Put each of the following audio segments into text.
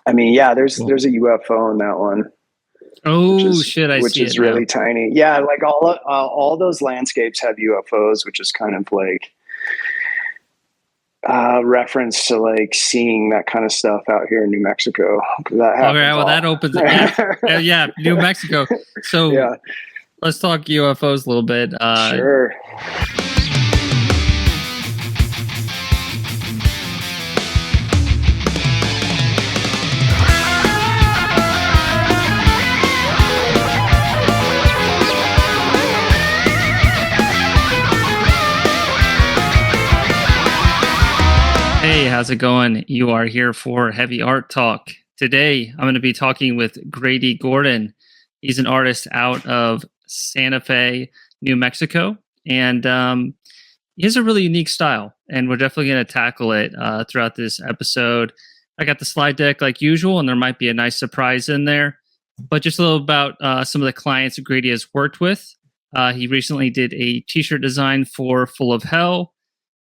I mean, yeah, Cool. there's a UFO in that one, Oh shit, I which see is it now. really tiny. Yeah, like all those landscapes have UFOs, which is kind of like reference to like seeing that kind of stuff out here in New Mexico. That All right, happens well all. that opens it. Yeah, yeah, New Mexico. So Yeah, let's talk UFOs a little bit. sure. Hey, how's it going? You are here for Heavy Art Talk. Today, I'm going to be talking with Grady Gordon. He's an artist out of Santa Fe, New Mexico, and he has a really unique style. And we're definitely going to tackle it throughout this episode. I got the slide deck like usual, and there might be a nice surprise in there. But just a little about some of the clients Grady has worked with. He recently did a T-shirt design for Full of Hell.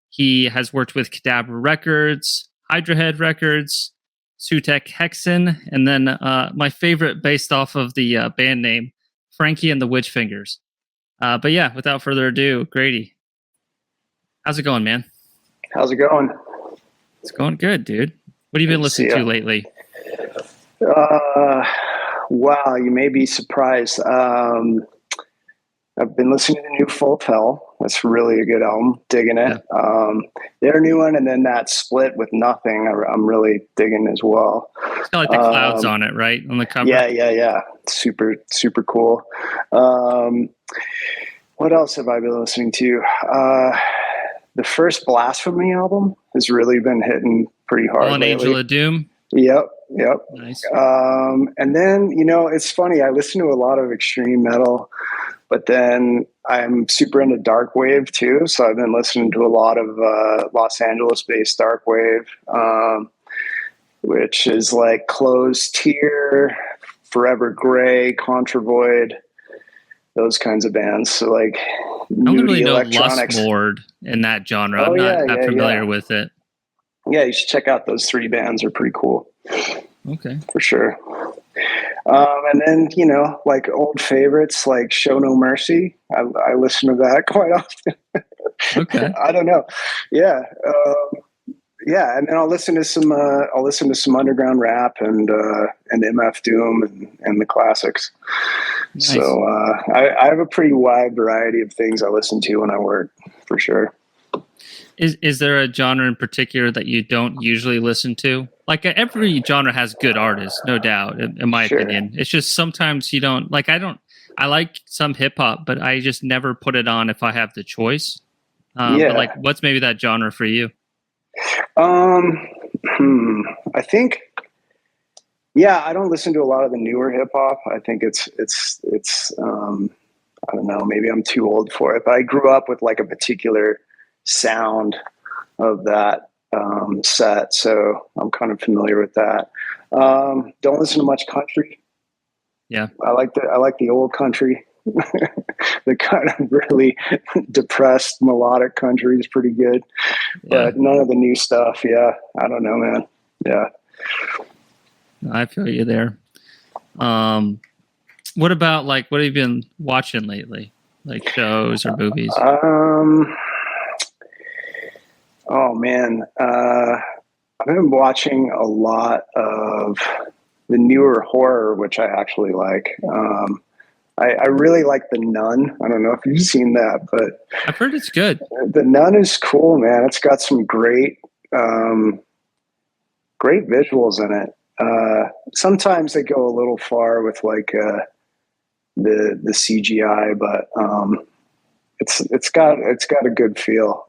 He has worked with Cadabra Records, Hydra Records, Sutek Hexen, and then my favorite based off of the band name, Frankie and the Witch Fingers. But yeah, without further ado, Grady, how's it going, man? How's it going? It's going good, dude. What have you been listening to lately? Wow, you may be surprised. I've been listening to the new Full of Hell. That's really a good album. Digging it. Yeah. Their new one, and then that split with Nothing, I'm really digging as well. It's got like the clouds on it, right? On the cover. Yeah. Super, super cool. What else have I been listening to? The first Blasphemy album has really been hitting pretty hard. Fallen Angel of Doom. Yep. Nice. And then, it's funny. I listen to a lot of extreme metal, but then I'm super into dark wave too. So I've been listening to a lot of Los Angeles-based dark wave, which is like Closed Tier, Forever Grey, Contravoid, those kinds of bands. So like, I only really know Lust Lord in that genre. I'm not familiar with it. Yeah, you should check out those three bands. They're pretty cool. Okay. For sure. And then, like old favorites like Show No Mercy. I listen to that quite often. Okay. I don't know. Yeah. And then I'll listen to some underground rap and MF Doom and the classics. Nice. So I have a pretty wide variety of things I listen to when I work, for sure. Is there a genre in particular that you don't usually listen to? Like every genre has good artists, no doubt, in my opinion. It's just sometimes you don't like. I like some hip hop, but I just never put it on if I have the choice. But like, what's maybe that genre for you? I think. Yeah, I don't listen to a lot of the newer hip hop. I think it's I don't know. Maybe I'm too old for it, but I grew up with like a particular sound of that set, so I'm kind of familiar with that. Don't listen to much country. Yeah, I like the old country. The kind of really depressed melodic country is pretty good, but none of the new stuff. Yeah, I don't know, man. Yeah, I feel you there. What about what have you been watching lately? Like shows or movies? Oh man, I've been watching a lot of the newer horror, which I actually like. I really like The Nun. I don't know if you've seen that, but I've heard it's good. The Nun is cool, man. It's got some great visuals in it. Sometimes they go a little far with like the CGI, but it's got a good feel.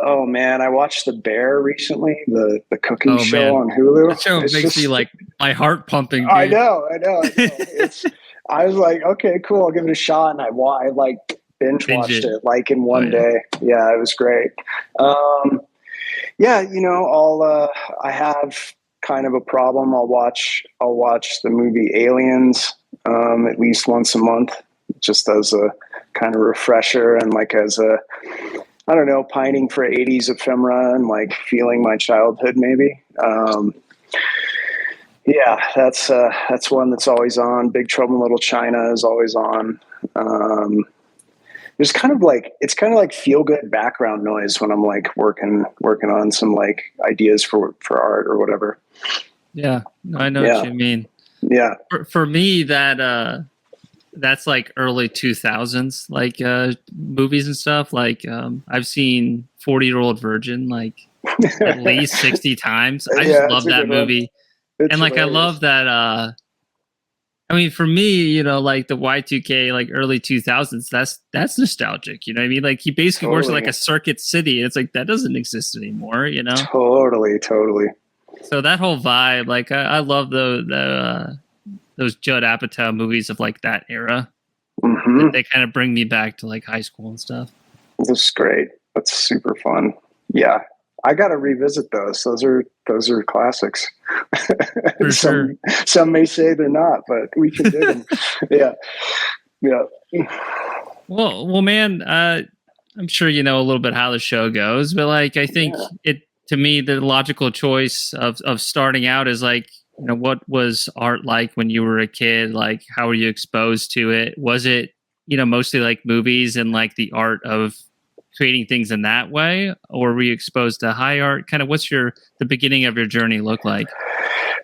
Oh man, I watched The Bear recently, the cooking show on Hulu. That show makes me like my heart pumping. Dude. I know. I was like, okay, cool, I'll give it a shot, and I like binge watched it like in one day. Yeah, it was great. I have kind of a problem. I'll watch the movie Aliens at least once a month, just as a kind of refresher and like as a I don't know, pining for 80s ephemera and like feeling my childhood maybe. Yeah, that's one that's always on. Big Trouble in Little China is always on. There's it's kind of like feel good background noise when I'm like working on some like ideas for art or whatever. Yeah, I know what you mean. Yeah. For me, that's like early 2000s, like movies and stuff. Like I've seen 40-Year-Old Virgin like at least 60 times. I just love that movie. And like hilarious. I love that I mean, for me, you know, like the Y2K, like early 2000s, that's nostalgic. You know what I mean? Like he basically works in like a circuit city. It's like that doesn't exist anymore, you know? Totally. So that whole vibe, like I love those Judd Apatow movies of like that era. Mm-hmm. They kind of bring me back to like high school and stuff. That's great. That's super fun. Yeah. I got to revisit those. Those are classics. For sure. Some may say they're not, but we can dig them. Yeah. Well, man, I'm sure you know a little bit how the show goes, but like I think to me, the logical choice of starting out is like, you know, what was art like when you were a kid? Like, how were you exposed to it? Was it, you know, mostly like movies and like the art of creating things in that way, or were you exposed to high art? Kind of what's the beginning of your journey look like?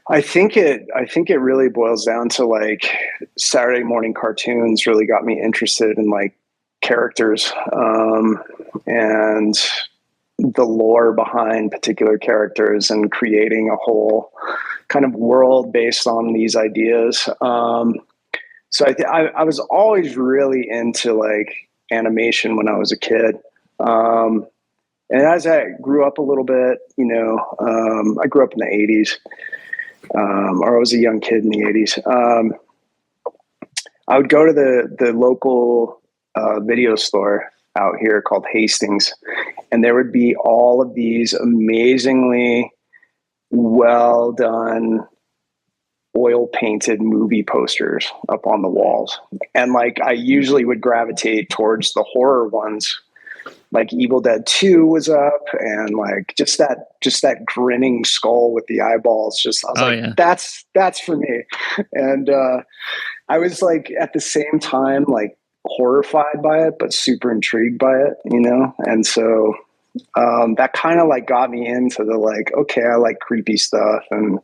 I think it really boils down to like Saturday morning cartoons really got me interested in like characters and the lore behind particular characters and creating a whole kind of world based on these ideas. So I was always really into like animation when I was a kid. And as I grew up a little bit, you know, I grew up in the 80s, or I was a young kid in the 80s. I would go to the local video store out here called Hastings, and there would be all of these amazingly well done oil painted movie posters up on the walls. And like I usually would gravitate towards the horror ones. Like Evil Dead 2 was up, and like just that grinning skull with the eyeballs. I was that's for me. And I was like at the same time like horrified by it, but super intrigued by it, you know. And so that kind of like got me into the like, okay, I like creepy stuff, and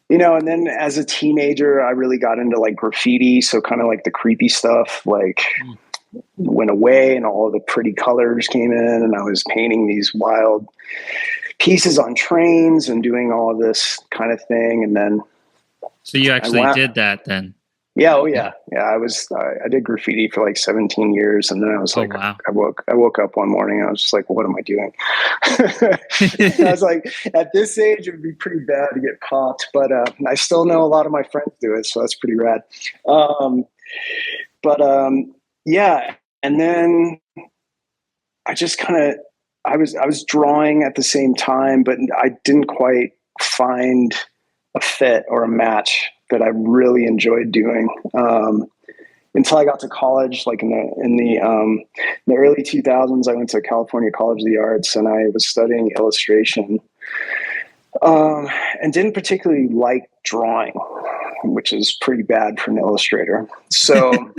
you know. And then as a teenager, I really got into like graffiti, so kind of like the creepy stuff like went away and all of the pretty colors came in, and I was painting these wild pieces on trains and doing all of this kind of thing. And then so you actually did that then? Yeah. Oh yeah. Yeah. I did graffiti for like 17 years. And then I was like, wow. I woke up one morning and I was just like, what am I doing? I was like, at this age, it would be pretty bad to get popped, but I still know a lot of my friends do it. So that's pretty rad. Yeah. And then I just I was drawing at the same time, but I didn't quite find a fit or a match that I really enjoyed doing until I got to college. Like in the early 2000s, I went to California College of the Arts, and I was studying illustration and didn't particularly like drawing, which is pretty bad for an illustrator. So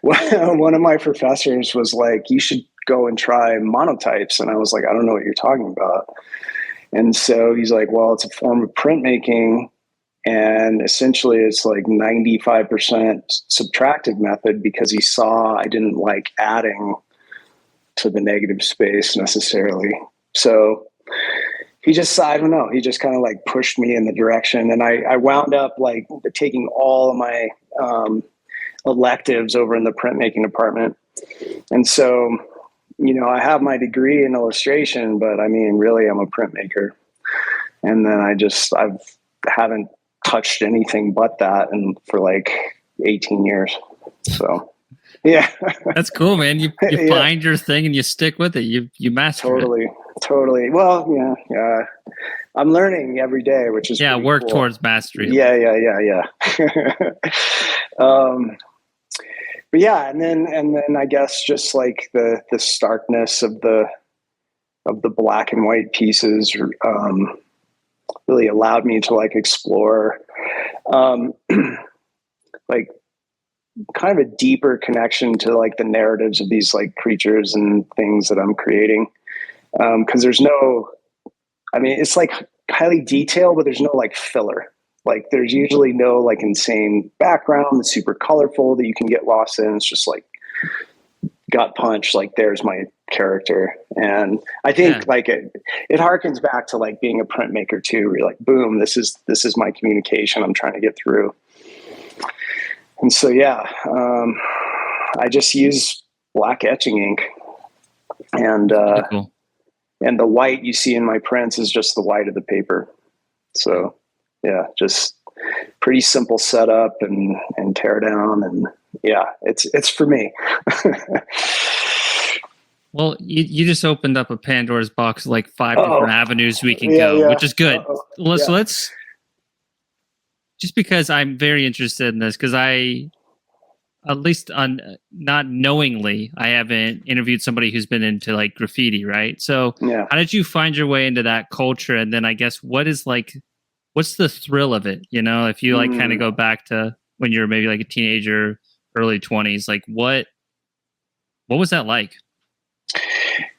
one of my professors was like, you should go and try monotypes. And I was like, I don't know what you're talking about. And so he's like, well, it's a form of printmaking. And essentially it's like 95% subtractive method, because he saw I didn't like adding to the negative space necessarily. So he just, I don't know, he just kind of like pushed me in the direction. And I wound up like taking all of my electives over in the printmaking department. And so, you know, I have my degree in illustration, but I mean, really, I'm a printmaker. And then I haven't touched anything but that for like 18 years. So, yeah. That's cool, man. You find your thing and you stick with it. You master it. Totally. Well, yeah. I'm learning every day, which is work cool. Towards mastery. Yeah. yeah, and then I guess just like the starkness of the black and white pieces really allowed me to like explore like kind of a deeper connection to like the narratives of these like creatures and things that I'm creating. Because there's no, I mean, it's like highly detailed, but there's no like filler. Like there's usually no like insane background that's super colorful that you can get lost in. It's just like gut punch. Like there's my character. And I think like it harkens back to like being a printmaker too, where you're like, boom, this is my communication I'm trying to get through. And so, yeah, I just use black etching ink, and cool. And the white you see in my prints is just the white of the paper. So, yeah, just pretty simple setup and tear down, and yeah, it's for me. Well, you just opened up a Pandora's box, like 5 different avenues we can go, which is good. So let's. Just because I'm very interested in this, because I, at least not knowingly, I haven't interviewed somebody who's been into like graffiti, right? So how did you find your way into that culture? And then I guess what's the thrill of it? You know, if you like kind of go back to when you're maybe like a teenager, early 20s, like what was that like?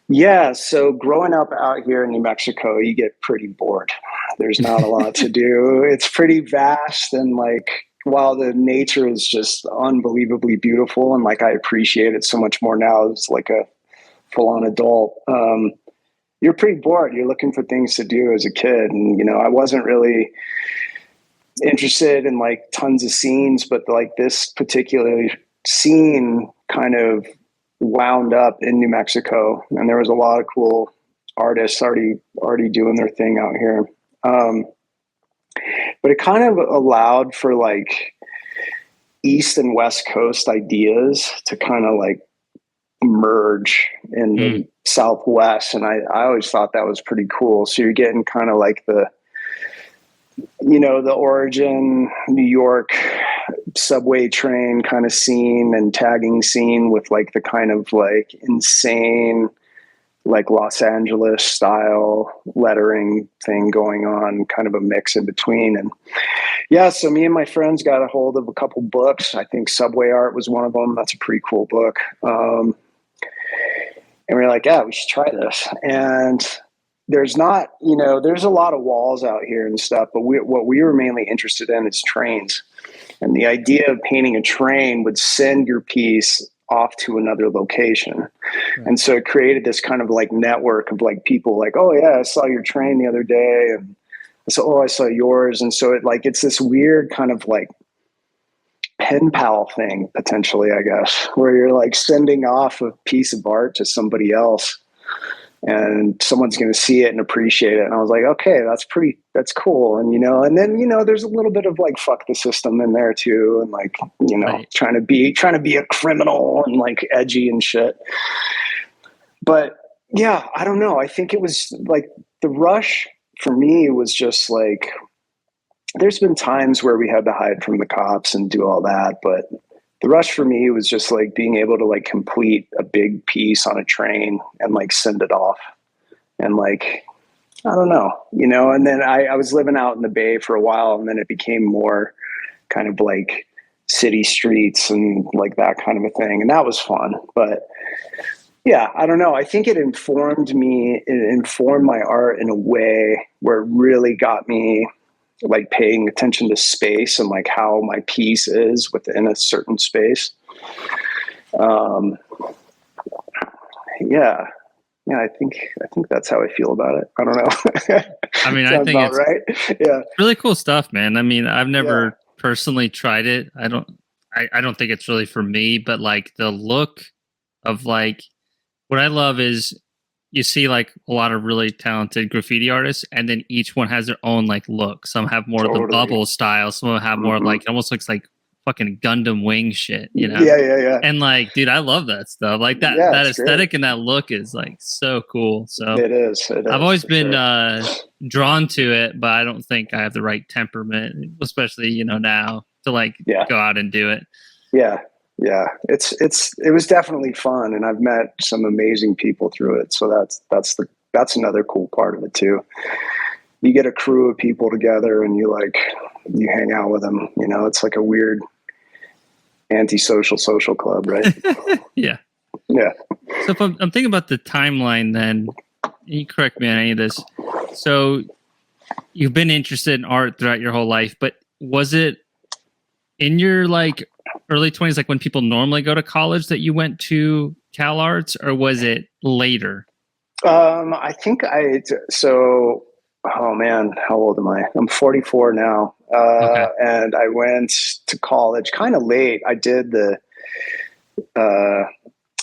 Yeah, so growing up out here in New Mexico, you get pretty bored. There's not a lot to do. It's pretty vast, and like while the nature is just unbelievably beautiful, and like I appreciate it so much more now as like a full-on adult, you're pretty bored. You're looking for things to do as a kid, and you know, I wasn't really interested in like tons of scenes, but like this particular scene kind of wound up in New Mexico, and there was a lot of cool artists already doing their thing out here. But it kind of allowed for like East and West Coast ideas to kind of like merge in the Southwest. And I always thought that was pretty cool. So you're getting kind of like the origin New York subway train kind of scene and tagging scene with like the kind of like insane like Los Angeles style lettering thing going on, kind of a mix in between. And yeah, so me and my friends got a hold of a couple books. I think Subway Art was one of them. That's a pretty cool book. And we were like, yeah, we should try this. And there's not, there's a lot of walls out here and stuff, but what we were mainly interested in is trains. And the idea of painting a train would send your piece off to another location. Right. And so it created this kind of like network of like people like, oh yeah, I saw your train the other day. And so, oh, I saw yours. And so it's this weird kind of like pen pal thing potentially, I guess, where you're like sending off a piece of art to somebody else and someone's going to see it and appreciate it. And I was like, okay, that's cool. And, and then, there's a little bit of like, fuck the system in there too. And like, right. trying to be a criminal and like edgy and shit. But yeah, I don't know. I think it was like the rush for me was just like, there's been times where we had to hide from the cops and do all that. But the rush for me was just like being able to like complete a big piece on a train and like send it off. And like, I don't know, and then I was living out in the Bay for a while, and then it became more kind of like city streets and like that kind of a thing. And that was fun. But yeah, I don't know. I think it informed me, it informed my art in a way where it really got me like paying attention to space and like how my piece is within a certain space. Yeah, I think that's how I feel about it. I don't know. I mean, I think it's right. Yeah, really cool stuff, man. I mean, I've never personally tried it. I don't think it's really for me, but like the look of like, what I love is you see like a lot of really talented graffiti artists, and then each one has their own like look. Some have more of the bubble style. Some have more like, it almost looks like fucking Gundam Wing shit, Yeah. And like, dude, I love that stuff. Like that aesthetic great. And that look is like so cool. So it is. I've always been drawn to it, but I don't think I have the right temperament, especially now to like go out and do it. Yeah. Yeah. It was definitely fun, and I've met some amazing people through it. So that's another cool part of it too. You get a crew of people together and you hang out with them, it's like a weird antisocial social club, right? Yeah. Yeah. So if I'm thinking about the timeline, then you correct me on any of this. So you've been interested in art throughout your whole life, but was it in your like early 20s, like when people normally go to college, that you went to Cal Arts, or was it later? I think oh man, how old am I? I'm 44 now. Okay. And I went to college kind of late. I did the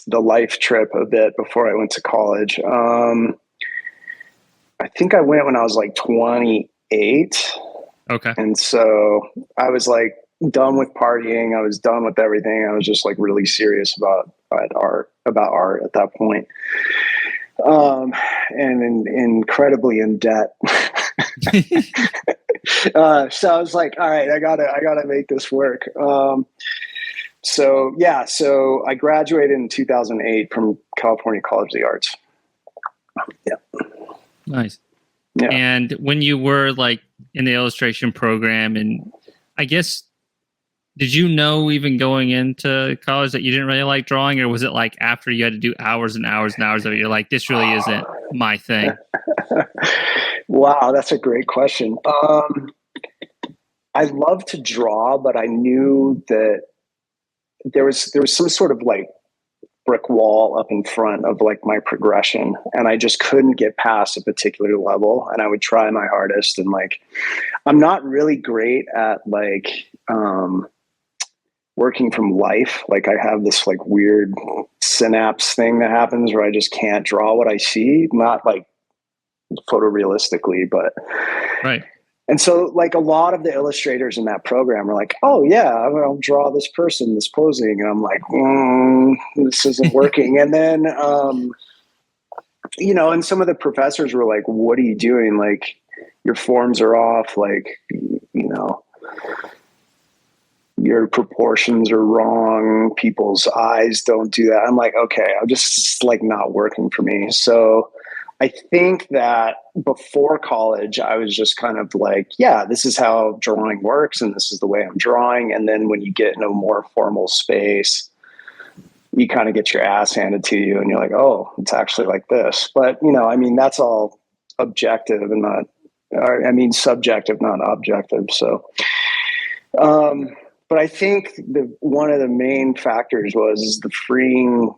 life trip a bit before I went to college. I think I went when I was like 28. Okay. And so I was like done with partying. I was done with everything. I was just like really serious about art at that point. And incredibly in debt. So I was like, all right, I gotta make this work. So I graduated in 2008 from California College of the Arts. Yeah. Nice. Yeah. And when you were like in the illustration program, and I guess, did you know even going into college that you didn't really like drawing, or was it like after you had to do hours and hours and hours of it, you're like, this really isn't my thing? Wow, that's a great question. I love to draw, but I knew that there was some sort of like brick wall up in front of like my progression, and I just couldn't get past a particular level. And I would try my hardest, and like I'm not really great at like working from life. Like I have this like weird synapse thing that happens where I just can't draw what I see, not like photorealistically, but right. And so like a lot of the illustrators in that program are like, oh yeah, I'll draw this person, this posing. And I'm like, this isn't working. And then, and some of the professors were like, what are you doing? Like your forms are off. Like, your proportions are wrong. People's eyes don't do that. I'm like, okay, it's like not working for me. So I think that before college, I was just kind of like, yeah, this is how drawing works, and this is the way I'm drawing. And then when you get in a more formal space, you kind of get your ass handed to you, and you're like, oh, it's actually like this. But, that's all objective and subjective, not objective. So, but I think one of the main factors was the freeing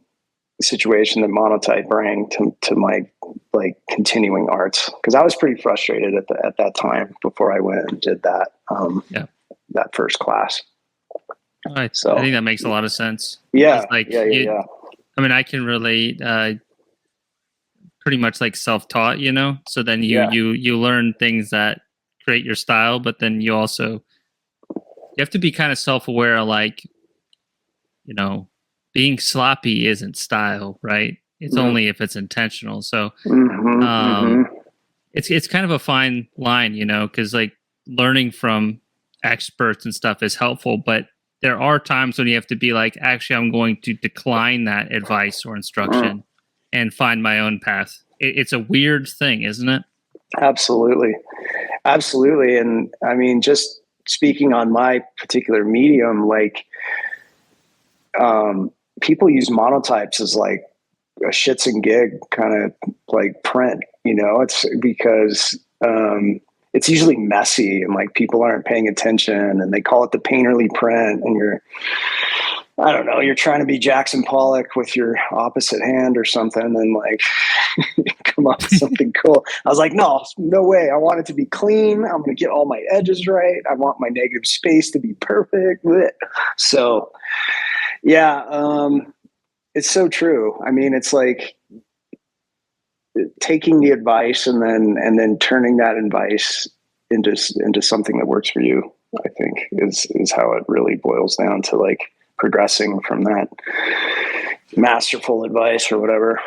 situation that Monotype bring to my like continuing arts, because I was pretty frustrated at that time before I went and did that that first class. I think that makes a lot of sense. Yeah, like, yeah. I mean, I can relate. Pretty much like self-taught, So then you learn things that create your style, but then you have to be kind of self-aware, like, being sloppy isn't style, right? It's only if it's intentional. So it's kind of a fine line, because like learning from experts and stuff is helpful, but there are times when you have to be like, actually, I'm going to decline that advice or instruction and find my own path. It's a weird thing, isn't it? Absolutely. And I mean, just speaking on my particular medium, like, people use monotypes as like a shits and gig kind of like print, it's because, it's usually messy and like people aren't paying attention, and they call it the painterly print, and you're trying to be Jackson Pollock with your opposite hand or something, and like come up with something cool. I was like, no way. I want it to be clean. I'm going to get all my edges right. I want my negative space to be perfect. So yeah, it's so true. I mean, it's like taking the advice and then turning that advice into something that works for you, I think is how it really boils down to, like progressing from that masterful advice or whatever.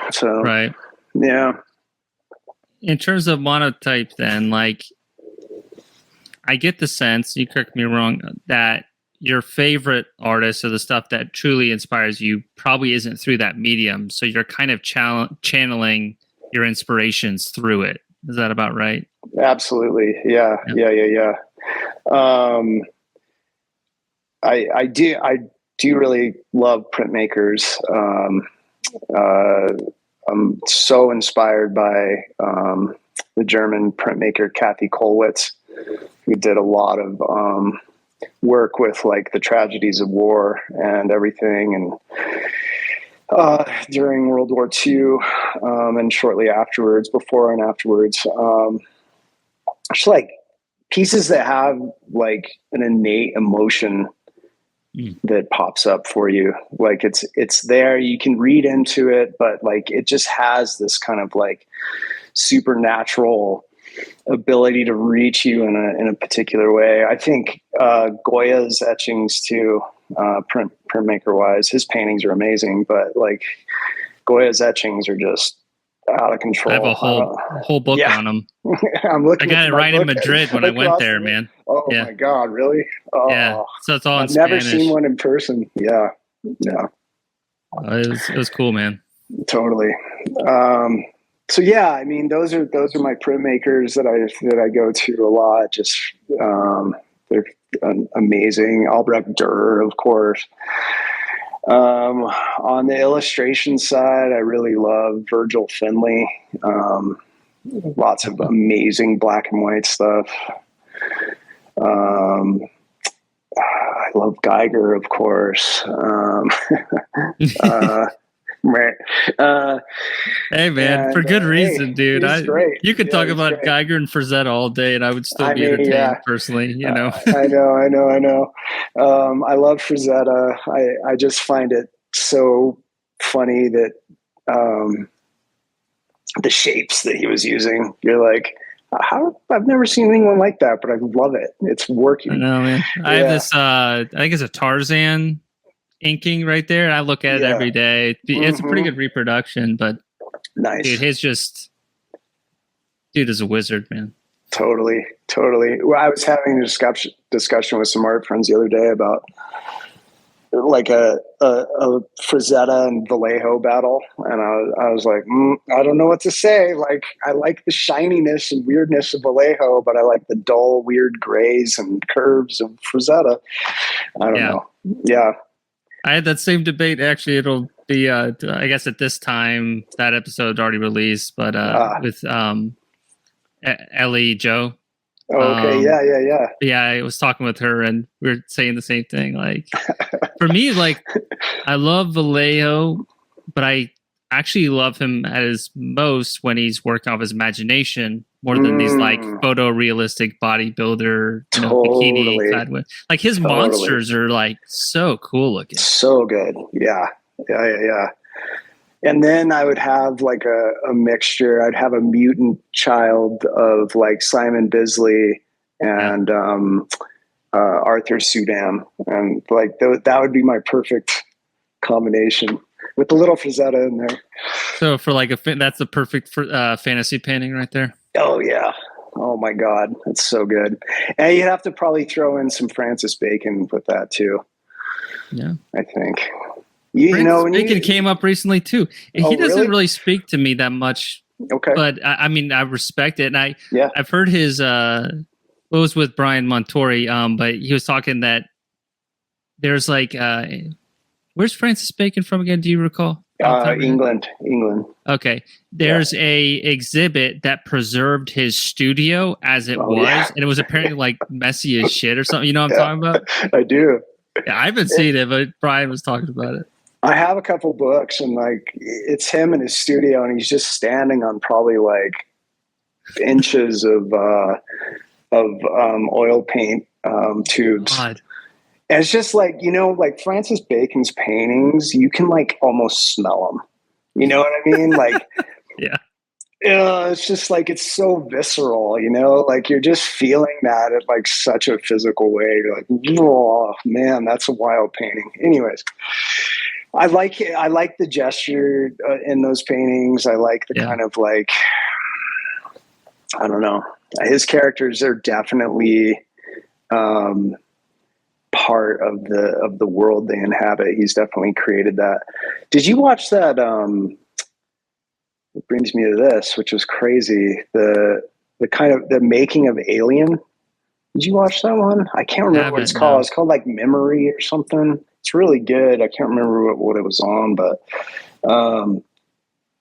So, right. Yeah. In terms of Monotype, then, like, I get the sense, you correct me wrong, that your favorite artist or the stuff that truly inspires you probably isn't through that medium. So you're kind of channeling your inspirations through it. Is that about right? Absolutely. Yeah. I do really love printmakers. I'm so inspired by the German printmaker Kathy Kollwitz, who did a lot of work with like the tragedies of war and everything, and during World War II, and shortly afterwards, before and afterwards, just like pieces that have like an innate emotion that pops up for you. Like it's there, you can read into it, but like it just has this kind of like supernatural ability to reach you in a particular way. I think Goya's etchings too, printmaker wise, his paintings are amazing, but like Goya's etchings are just out of control. I have a whole book on them. I'm looking. I got it right in Madrid when I went there, man. Oh my God, really? Oh, yeah. So it's all in I've Spanish. never seen one in person. Yeah. It was cool, man. Totally. So yeah, I mean, those are my printmakers that I go to a lot. Just they're amazing. Albrecht Dürer, of course. On the illustration side, I really love Virgil Finlay. Lots of amazing black and white stuff. I love Geiger, of course. Hey man, for good reason, dude. You could talk about great. Geiger and Frazetta all day, and I would still be entertained personally. You know, I know. I love Frazetta. I just find it so funny that the shapes that he was using. You're like, how? I've never seen anyone like that, but I love it. It's working. I know, man. I have this. I think it's a Tarzan inking right there. I look at it every day. It's a pretty good reproduction, but nice. Dude is a wizard, man. Totally. Well, I was having a discussion with some art friends the other day about like a Frazetta and Vallejo battle, and I was like, I don't know what to say. Like, I like the shininess and weirdness of Vallejo, but I like the dull, weird grays and curves of Frazetta. I don't know. Yeah. I had that same debate. Actually, it'll be, I guess at this time, that episode's already released, but with Ellie Joe. Okay, yeah. Yeah, I was talking with her, and we were saying the same thing. Like, for me, like, I love Vallejo, but I actually love him at his most when he's working off his imagination more than these like photorealistic bodybuilder, bikini clad with. Like his monsters are like so cool looking. So good. Yeah. And then I would have like a mixture. I'd have a mutant child of like Simon Bisley and Arthur Sudam, and like that would be my perfect combination with the little Frazetta in there. So for like that's the perfect fantasy painting right there. Oh yeah. Oh my God, that's so good. And you'd have to probably throw in some Francis Bacon with that too. Yeah, I think. Bacon came up recently too. He doesn't really speak to me that much. Okay, but I mean, I respect it, and I've heard his. What was with Brian Montori? But he was talking that there's like, where's Francis Bacon from again? Do you recall? England. Okay, there's a exhibit that preserved his studio as it was, and it was apparently like messy as shit or something. You know what I'm talking about? I do. Yeah, I haven't seen it, but Brian was talking about it. I have a couple books, and like it's him in his studio, and he's just standing on probably like inches of oil paint tubes. God. And it's just like, like Francis Bacon's paintings, you can like almost smell them. You know what I mean? Like, yeah. It's just like, it's so visceral, like you're just feeling that in like such a physical way. You're like, oh man, that's a wild painting. Anyways, I like it. I like the gesture in those paintings. I like the kind of like, I don't know. His characters are definitely part of the world they inhabit. He's definitely created that. Did you watch that? It brings me to this, which was crazy. The kind of the making of Alien. Did you watch that one? I can't remember what it's called. No. It's called like Memory or something. It's really good. I can't remember what it was on, but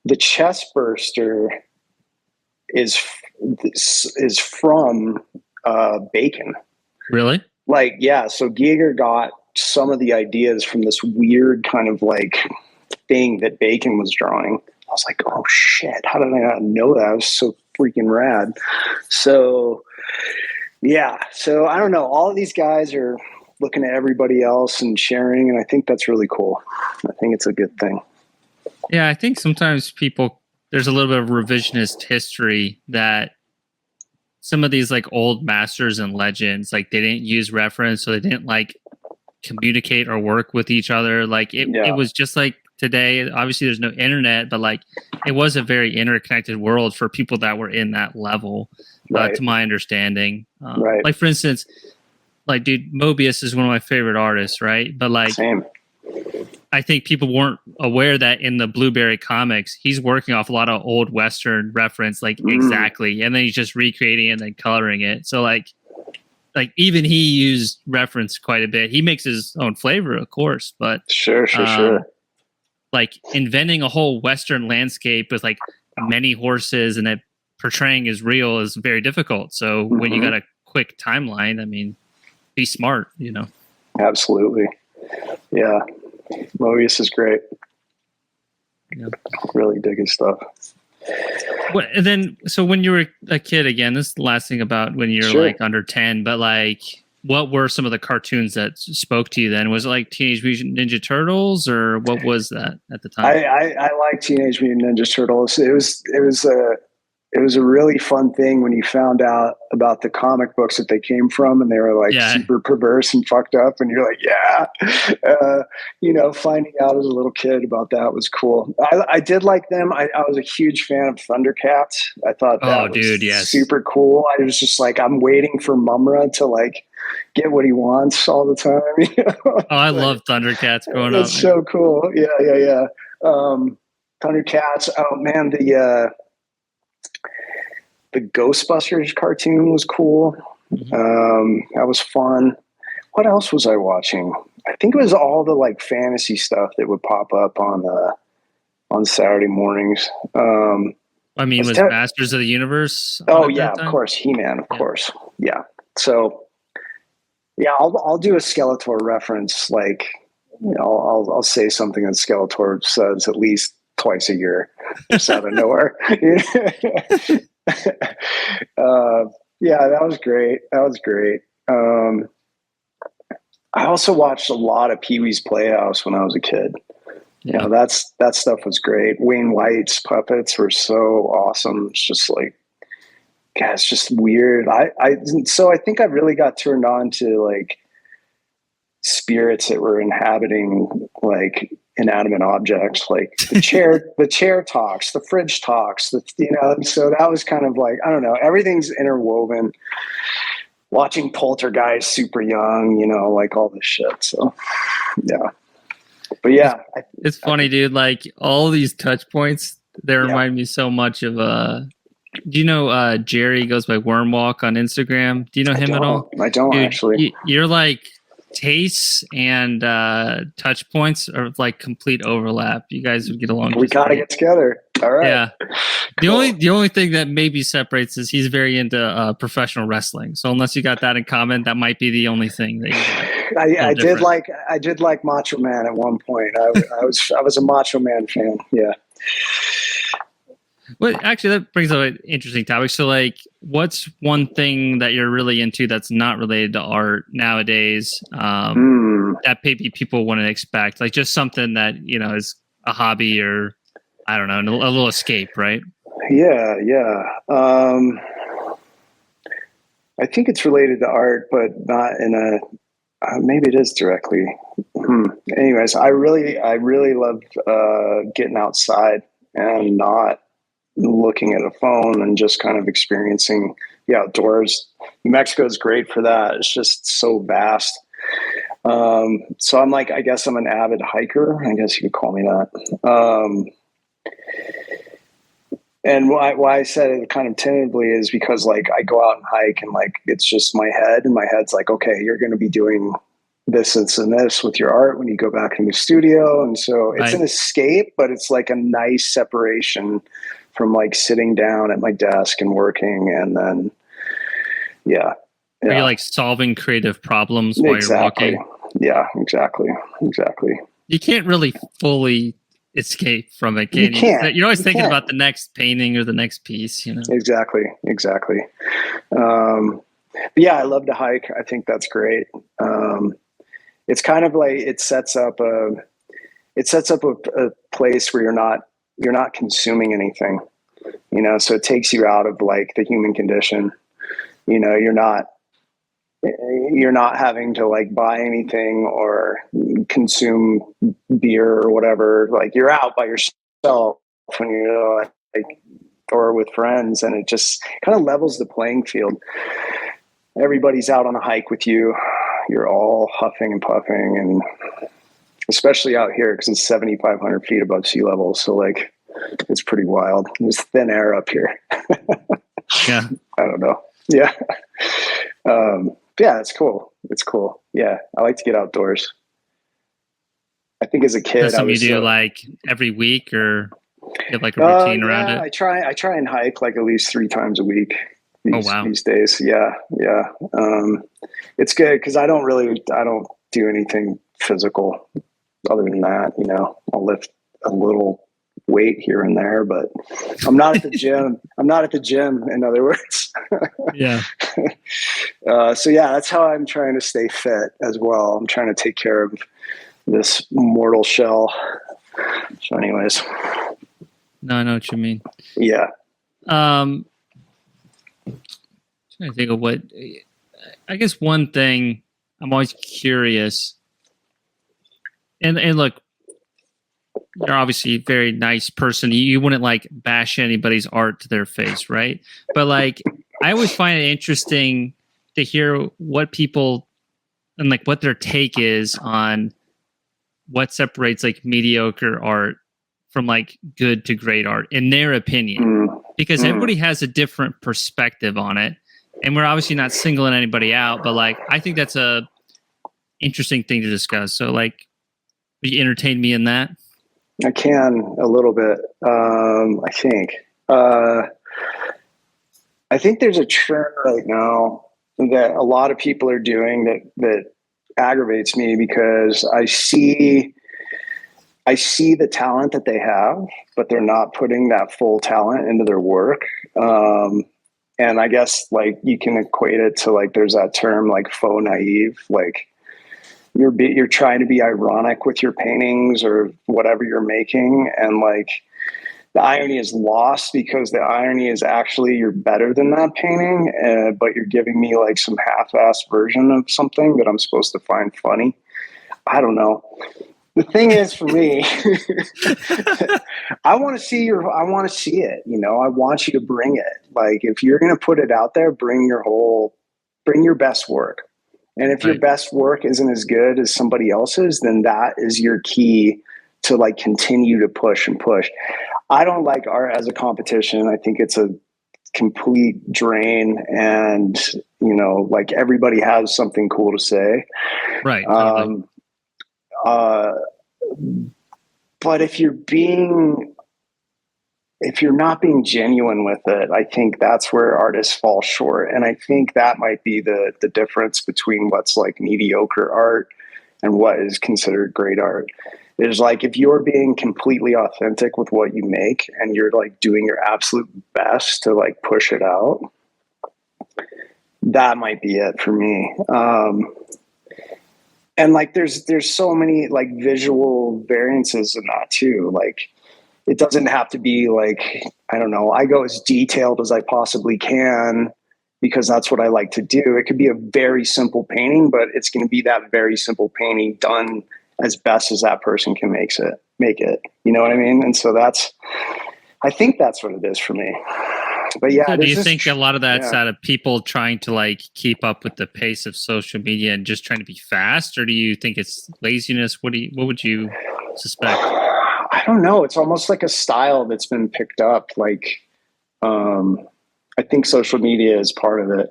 the chest burster is from Bacon. Really? Like, yeah. So Giger got some of the ideas from this weird kind of like thing that Bacon was drawing. I was like, oh shit, how did I not know that? It was so freaking rad. So yeah, so I don't know. All of these guys are looking at everybody else and sharing, and I think that's really cool. I think it's a good thing. Yeah, I think sometimes there's a little bit of revisionist history that some of these like old masters and legends, like they didn't use reference, so they didn't like communicate or work with each other. Like it was just like today. Obviously, there's no internet, but like it was a very interconnected world for people that were in that level. Right. To my understanding, right. Like for instance, like dude, Mobius is one of my favorite artists, right? But like, same. I think people weren't aware that in the Blueberry comics, he's working off a lot of old Western reference, like exactly, and then he's just recreating it and then coloring it. So like even he used reference quite a bit. He makes his own flavor, of course, but sure. Like inventing a whole Western landscape with like many horses and that portraying as real is very difficult. So when you got a quick timeline, I mean, be smart, you know? Absolutely. Yeah. Mobius is great. Yeah. Really dig his stuff. And then, so when you were a kid, again, this is the last thing about when you're like under 10, but like, what were some of the cartoons that spoke to you then? Was it like Teenage Mutant Ninja Turtles, or what was that at the time? I like Teenage Mutant Ninja Turtles. It was a really fun thing when you found out about the comic books that they came from, and they were like super perverse and fucked up. And you're like, finding out as a little kid about that was cool. I did like them. I was a huge fan of Thundercats. I thought that was super cool. I was just like, I'm waiting for Mumra to like get what he wants all the time. You know? I love Thundercats growing up. It's so cool. Yeah. Thundercats. Oh man, the Ghostbusters cartoon was cool. That was fun. What else was I watching? I think it was all the like fantasy stuff that would pop up on Saturday mornings. I mean, was Masters of the Universe? Oh yeah, of course, He-Man, of course. Yeah. So yeah, I'll do a Skeletor reference. Like, you know, I'll say something that Skeletor says at least twice a year, just out of nowhere. Yeah, that was great. I also watched a lot of Pee-wee's Playhouse when I was a kid. You know, that stuff was great. Wayne White's puppets were so awesome. It's just like, God, it's just weird. So I think I really got turned on to like spirits that were inhabiting like inanimate objects, like the chair talks, the fridge talks, so that was kind of like, I don't know, everything's interwoven. Watching Poltergeist super young, you know, like all this shit. So yeah. But yeah. It's funny, dude. Like all these touch points, they remind me so much of do you know Jerry goes by Wormwalk on Instagram? Do you know him at all? I don't, dude, actually. You're like tastes and touch points are like complete overlap. You guys would get along. We gotta get together. All right. Yeah. Cool. The only thing that maybe separates is he's very into professional wrestling. So unless you got that in common, that might be the only thing that you I did like Macho Man at one point. I was a Macho Man fan. Yeah. Well, actually, that brings up an interesting topic. So, like, what's one thing that you're really into that's not related to art nowadays that maybe people wouldn't expect? Like, just something that, you know, is a hobby or, I don't know, a little escape, right? Yeah. I think it's related to art, but not in a... maybe it is directly. Anyways, I really love getting outside and not looking at a phone and just kind of experiencing the outdoors. New Mexico is great for that. It's just so vast. So I'm like, I guess I'm an avid hiker. I guess you could call me that. And why I said it kind of tentatively is because like I go out and hike and like it's just my head, and my head's like, okay, you're going to be doing this and this with your art when you go back in the studio. And so it's an escape, but it's like a nice separation from like sitting down at my desk and working. And then, yeah. Are you like solving creative problems while you're walking? Yeah, exactly. You can't really fully escape from it, can you? Can't. You're always thinking about the next painting or the next piece, you know? Exactly. Yeah, I love to hike. I think that's great. It's kind of like it sets up a place where you're not consuming anything, you know. So it takes you out of like the human condition. You know, you're not having to like buy anything or consume beer or whatever. Like you're out by yourself when you're like, or with friends, and it just kind of levels the playing field. Everybody's out on a hike with you. You're all huffing and puffing, and especially out here because it's 7,500 feet above sea level. So like, it's pretty wild. There's thin air up here. Yeah. I don't know. Yeah. Yeah, it's cool. Yeah. I like to get outdoors. I think as a kid, that's something you do like every week, or you have like a routine around it? I try and hike like at least 3 times a week these days. Yeah. It's good because I don't do anything physical other than that. You know, I'll lift a little weight here and there, but I'm not at the gym. In other words. Yeah. So yeah, that's how I'm trying to stay fit as well. I'm trying to take care of this mortal shell. So anyways. No, I know what you mean. Yeah. Trying to think of what, I guess one thing I'm always curious, and look, you're obviously a very nice person. You wouldn't like bash anybody's art to their face, right? But like, I always find it interesting to hear what people and like what their take is on what separates like mediocre art from like good to great art in their opinion, because everybody has a different perspective on it. And we're obviously not singling anybody out, but like, I think that's a interesting thing to discuss. So like, will you entertain me in that? I can a little bit. I think there's a trend right now that a lot of people are doing that aggravates me, because I see the talent that they have, but they're not putting that full talent into their work. And I guess like you can equate it to like, there's that term like faux naive, like you're trying to be ironic with your paintings or whatever you're making. And like the irony is lost, because the irony is actually you're better than that painting, but you're giving me like some half-assed version of something that I'm supposed to find funny. I don't know. The thing is, for me, I want to see it, you know. I want you to bring it. Like, if you're going to put it out there, bring your best work. And if your best work isn't as good as somebody else's, then that is your key to like continue to push and push. I don't like art as a competition. I think it's a complete drain, and you know, like everybody has something cool to say. Right. Totally. But if you're not being genuine with it, I think that's where artists fall short. And I think that might be the difference between what's like mediocre art and what is considered great art. Is like, if you're being completely authentic with what you make and you're like doing your absolute best to like push it out, that might be it for me. And like, there's so many like visual variances in that too. Like, it doesn't have to be like, I don't know, I go as detailed as I possibly can because that's what I like to do. It could be a very simple painting, but it's going to be that very simple painting done as best as that person can make it. You know what I mean? And so I think that's what it is for me. But yeah, so do you think a lot of that's out of people trying to like keep up with the pace of social media and just trying to be fast, or do you think it's laziness? What would you suspect? I don't know. It's almost like a style that's been picked up. Like, I think social media is part of it.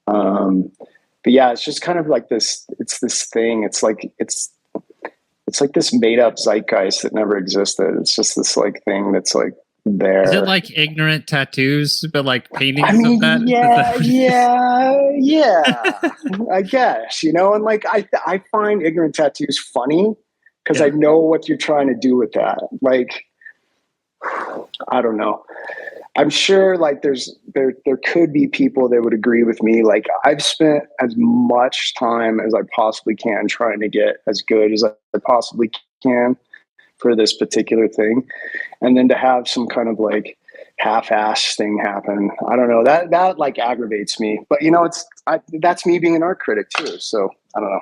But yeah, it's just kind of like this. It's this thing. It's like this made up zeitgeist that never existed. It's just this like thing that's like there. Is it like ignorant tattoos, but like paintings of that? Yeah. I guess, and like I find ignorant tattoos funny because I know what you're trying to do with that. Like, I don't know. I'm sure like there could be people that would agree with me. Like, I've spent as much time as I possibly can trying to get as good as I possibly can for this particular thing. And then to have some kind of like half-ass thing happen, I don't know, that like aggravates me. But that's me being an art critic too. So I don't know.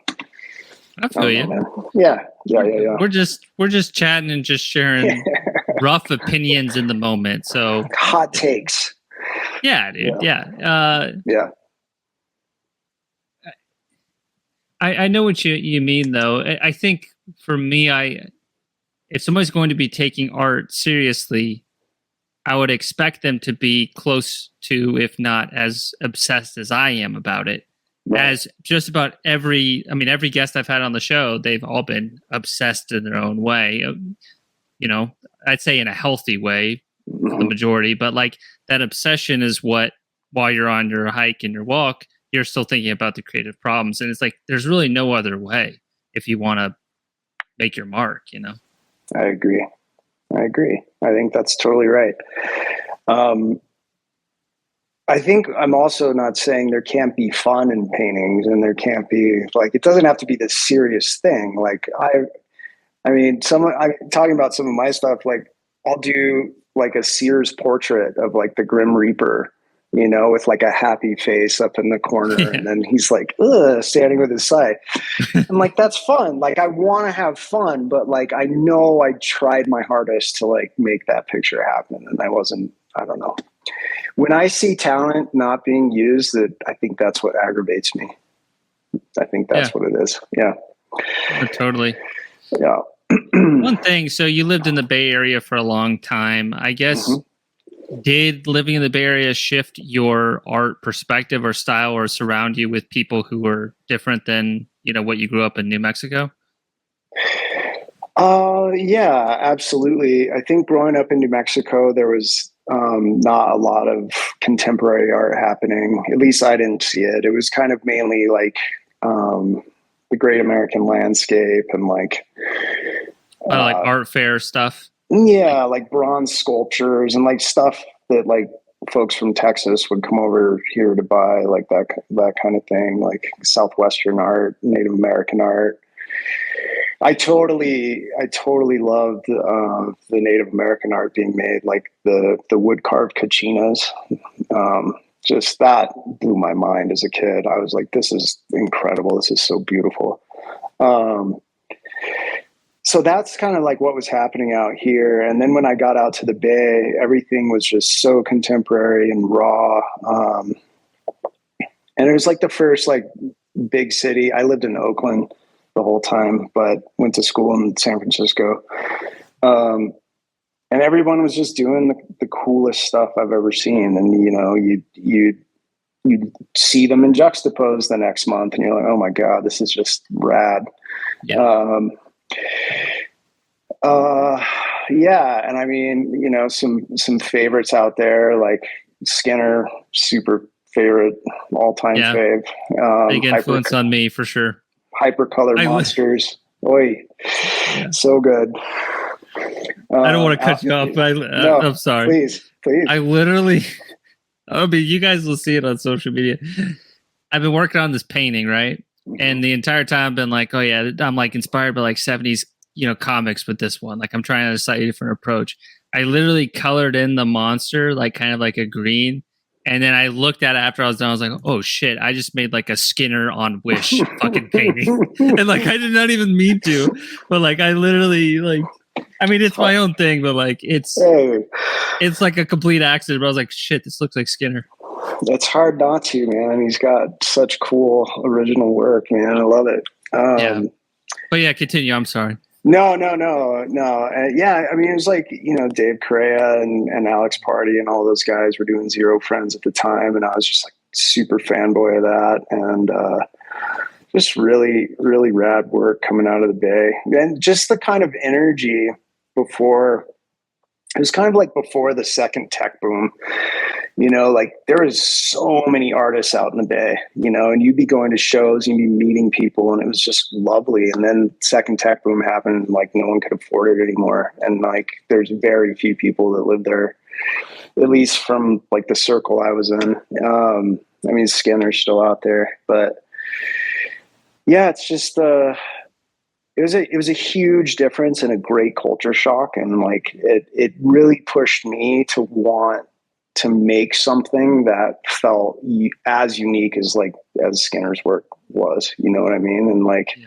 I feel you. Man. Yeah. We're just chatting and just sharing rough opinions in the moment. So hot takes. Yeah, dude. Yeah. I know what you mean though. I think for me, if somebody's going to be taking art seriously, I would expect them to be close to, if not as obsessed as I am about it. Right. As just about every guest I've had on the show, they've all been obsessed in their own way. I'd say in a healthy way, the majority, but like that obsession is what, while you're on your hike and your walk, you're still thinking about the creative problems. And it's like, there's really no other way if you want to make your mark, I agree. I think that's totally right. I think I'm also not saying there can't be fun in paintings, and there can't be like, it doesn't have to be this serious thing. Like I'm talking about some of my stuff. Like, I'll do like a Sears portrait of like the Grim Reaper, with like a happy face up in the corner. And then he's like, standing with his scythe. I'm like, that's fun. Like, I want to have fun, but like, I know I tried my hardest to like make that picture happen. And I don't know. When I see talent not being used, I think that's what aggravates me. I think that's what it is. Yeah. Oh, totally. Yeah. One thing, so you lived in the Bay Area for a long time. I guess, did living in the Bay Area shift your art perspective or style, or surround you with people who were different than, what you grew up in New Mexico? Yeah, absolutely. I think growing up in New Mexico, there was not a lot of contemporary art happening. At least I didn't see it. It was kind of mainly like the Great American Landscape and like art fair stuff. Yeah, like bronze sculptures and like stuff that like folks from Texas would come over here to buy, like that kind of thing, like Southwestern art, Native American art. I totally loved the Native American art being made, like the wood carved kachinas. Just that blew my mind as a kid. I was like, this is incredible. This is so beautiful. So that's kind of like what was happening out here. And then when I got out to the Bay, everything was just so contemporary and raw. And it was like the first like big city. I lived in Oakland the whole time, but went to school in San Francisco. And everyone was just doing the coolest stuff I've ever seen. And, you'd see them in Juxtapose the next month and you're like, oh my God, this is just rad. Yeah. And I mean, some favorites out there, like Skinner, super favorite, all-time fave. Big influence on me for sure. Hypercolor monsters. Oi. Yeah. So good. I don't want to cut you off, but I'm sorry. Please. I literally, you guys will see it on social media. I've been working on this painting, right? And the entire time I've been like, oh yeah, I'm like inspired by like 70s, comics with this one. Like I'm trying a slightly different approach. I literally colored in the monster, like kind of like a green. And then I looked at it after I was done. I was like, oh shit, I just made like a Skinner on Wish fucking painting. And like, I did not even mean to, but like, I literally like I mean, it's my own thing, but like it's like a complete accident. But I was like, shit, this looks like Skinner. It's hard not to, man. He's got such cool original work, man. I love it. Yeah. But yeah, continue. I'm sorry. No. Yeah, I mean, it was like, Dave Correa and Alex Party and all those guys were doing Zero Friends at the time. And I was just like super fanboy of that. And just really, really rad work coming out of the Bay. And just the kind of energy before, it was kind of like before the second tech boom. Like there was so many artists out in the Bay, and you'd be going to shows, you'd be meeting people, and it was just lovely. And then second tech boom happened, like no one could afford it anymore. And like, there's very few people that live there, at least from like the circle I was in. I mean, Skinner's still out there, but yeah, it's just, it was a huge difference and a great culture shock. And like, it really pushed me to want to make something that felt as unique as Skinner's work was, you know what I mean? And like,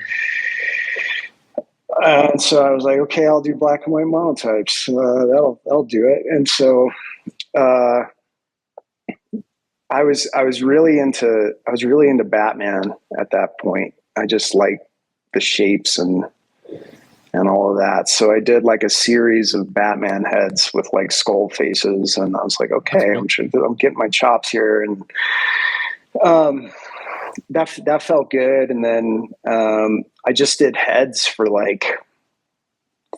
and so I was like, okay, I'll do black and white monotypes. That'll do it. And so, I was really into Batman at that point. I just liked the shapes and all of that. So I did like a series of Batman heads with like skull faces. And I was like, okay, I'm getting my chops here. And, that felt good. And then, I just did heads for like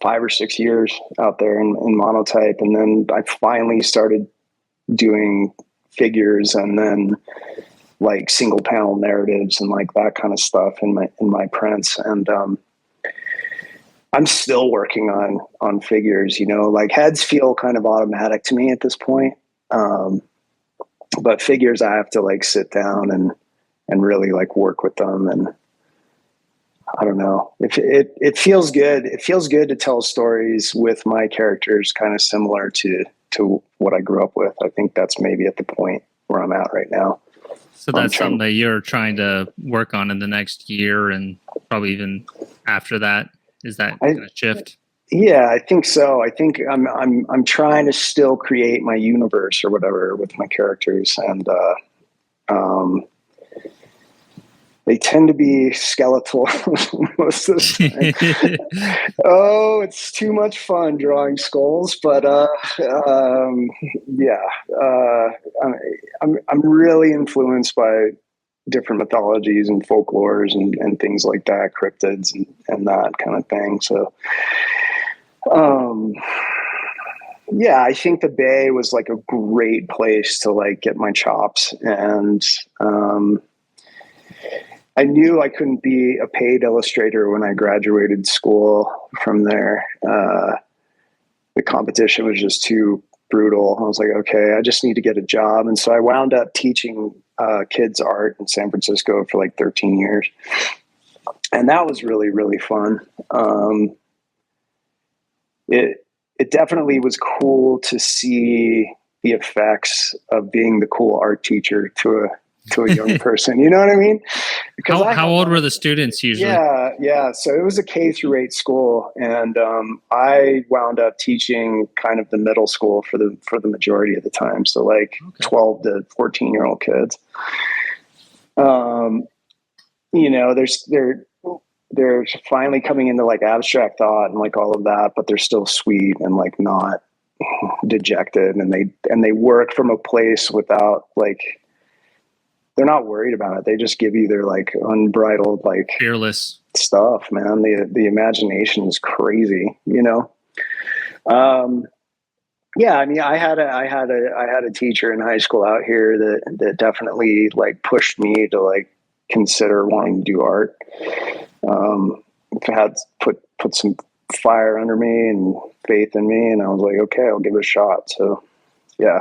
5 or 6 years out there in Monotype. And then I finally started doing figures and then like single panel narratives and like that kind of stuff in my prints. And, I'm still working on figures, like heads feel kind of automatic to me at this point. But figures, I have to like sit down and really like work with them. And I don't know, if it feels good. It feels good to tell stories with my characters kind of similar to what I grew up with. I think that's maybe at the point where I'm at right now. So that's something that you're trying to work on in the next year and probably even after that. Is that going to shift? Yeah, I think so. I think I'm trying to still create my universe or whatever with my characters, and they tend to be skeletal most of the time. Oh, it's too much fun drawing skulls, but I'm really influenced by different mythologies and folklores and things like that, cryptids and that kind of thing. So, yeah, I think the Bay was like a great place to like get my chops. And, I knew I couldn't be a paid illustrator when I graduated school from there. The competition was just too brutal. I was like, okay, I just need to get a job. And so I wound up teaching kids art in San Francisco for like 13 years. And that was really, really fun. It definitely was cool to see the effects of being the cool art teacher to a young person. You know what I mean? Because how old were the students usually? Yeah. So it was a K-8 school, and I wound up teaching kind of the middle school for the majority of the time. So like 12 to 14-year-old kids. They're finally coming into like abstract thought and like all of that, but they're still sweet and like not dejected, and they work from a place without like, they're not worried about it. They just give you their like unbridled, like fearless stuff, man. The imagination is crazy, Yeah, I mean, I had a teacher in high school out here that definitely like pushed me to like consider wanting to do art. It had put some fire under me and faith in me, and I was like, okay, I'll give it a shot. So, yeah.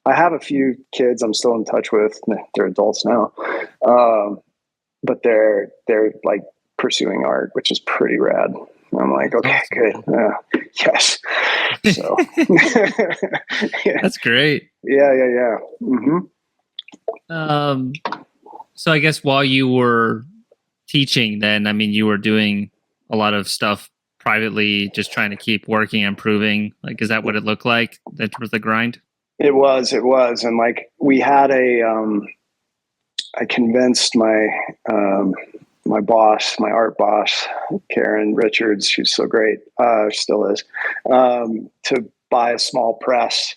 I have a few kids I'm still in touch with. They're adults now. But they're like pursuing art, which is pretty rad. I'm like, okay, good. Yes. So yeah. That's great. Yeah. Mm-hmm. So I guess while you were teaching then, I mean, you were doing a lot of stuff privately just trying to keep working and improving? Like, is that what it looked like? That was the grind? It was. And like we had I convinced my boss, my art boss, Karen Richards, she's so great, still is, to buy a small press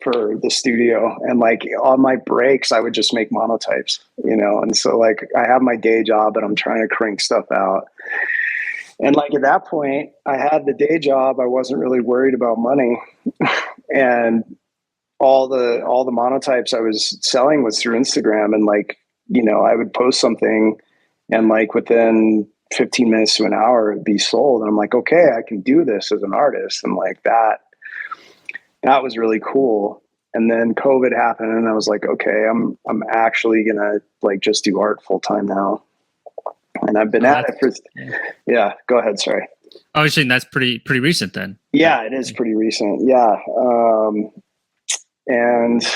for the studio. And like on my breaks, I would just make monotypes, and so like I have my day job and I'm trying to crank stuff out. And like at that point, I had the day job. I wasn't really worried about money. And all the monotypes I was selling was through Instagram. And like, I would post something and like within 15 minutes to an hour it'd be sold. And I'm like, okay, I can do this as an artist. And like that was really cool. And then COVID happened and I was like, okay, I'm actually gonna like just do art full time now. And I've been at it for, yeah, go ahead. Sorry. I was saying that's pretty recent then. Yeah, it is pretty recent. Yeah. And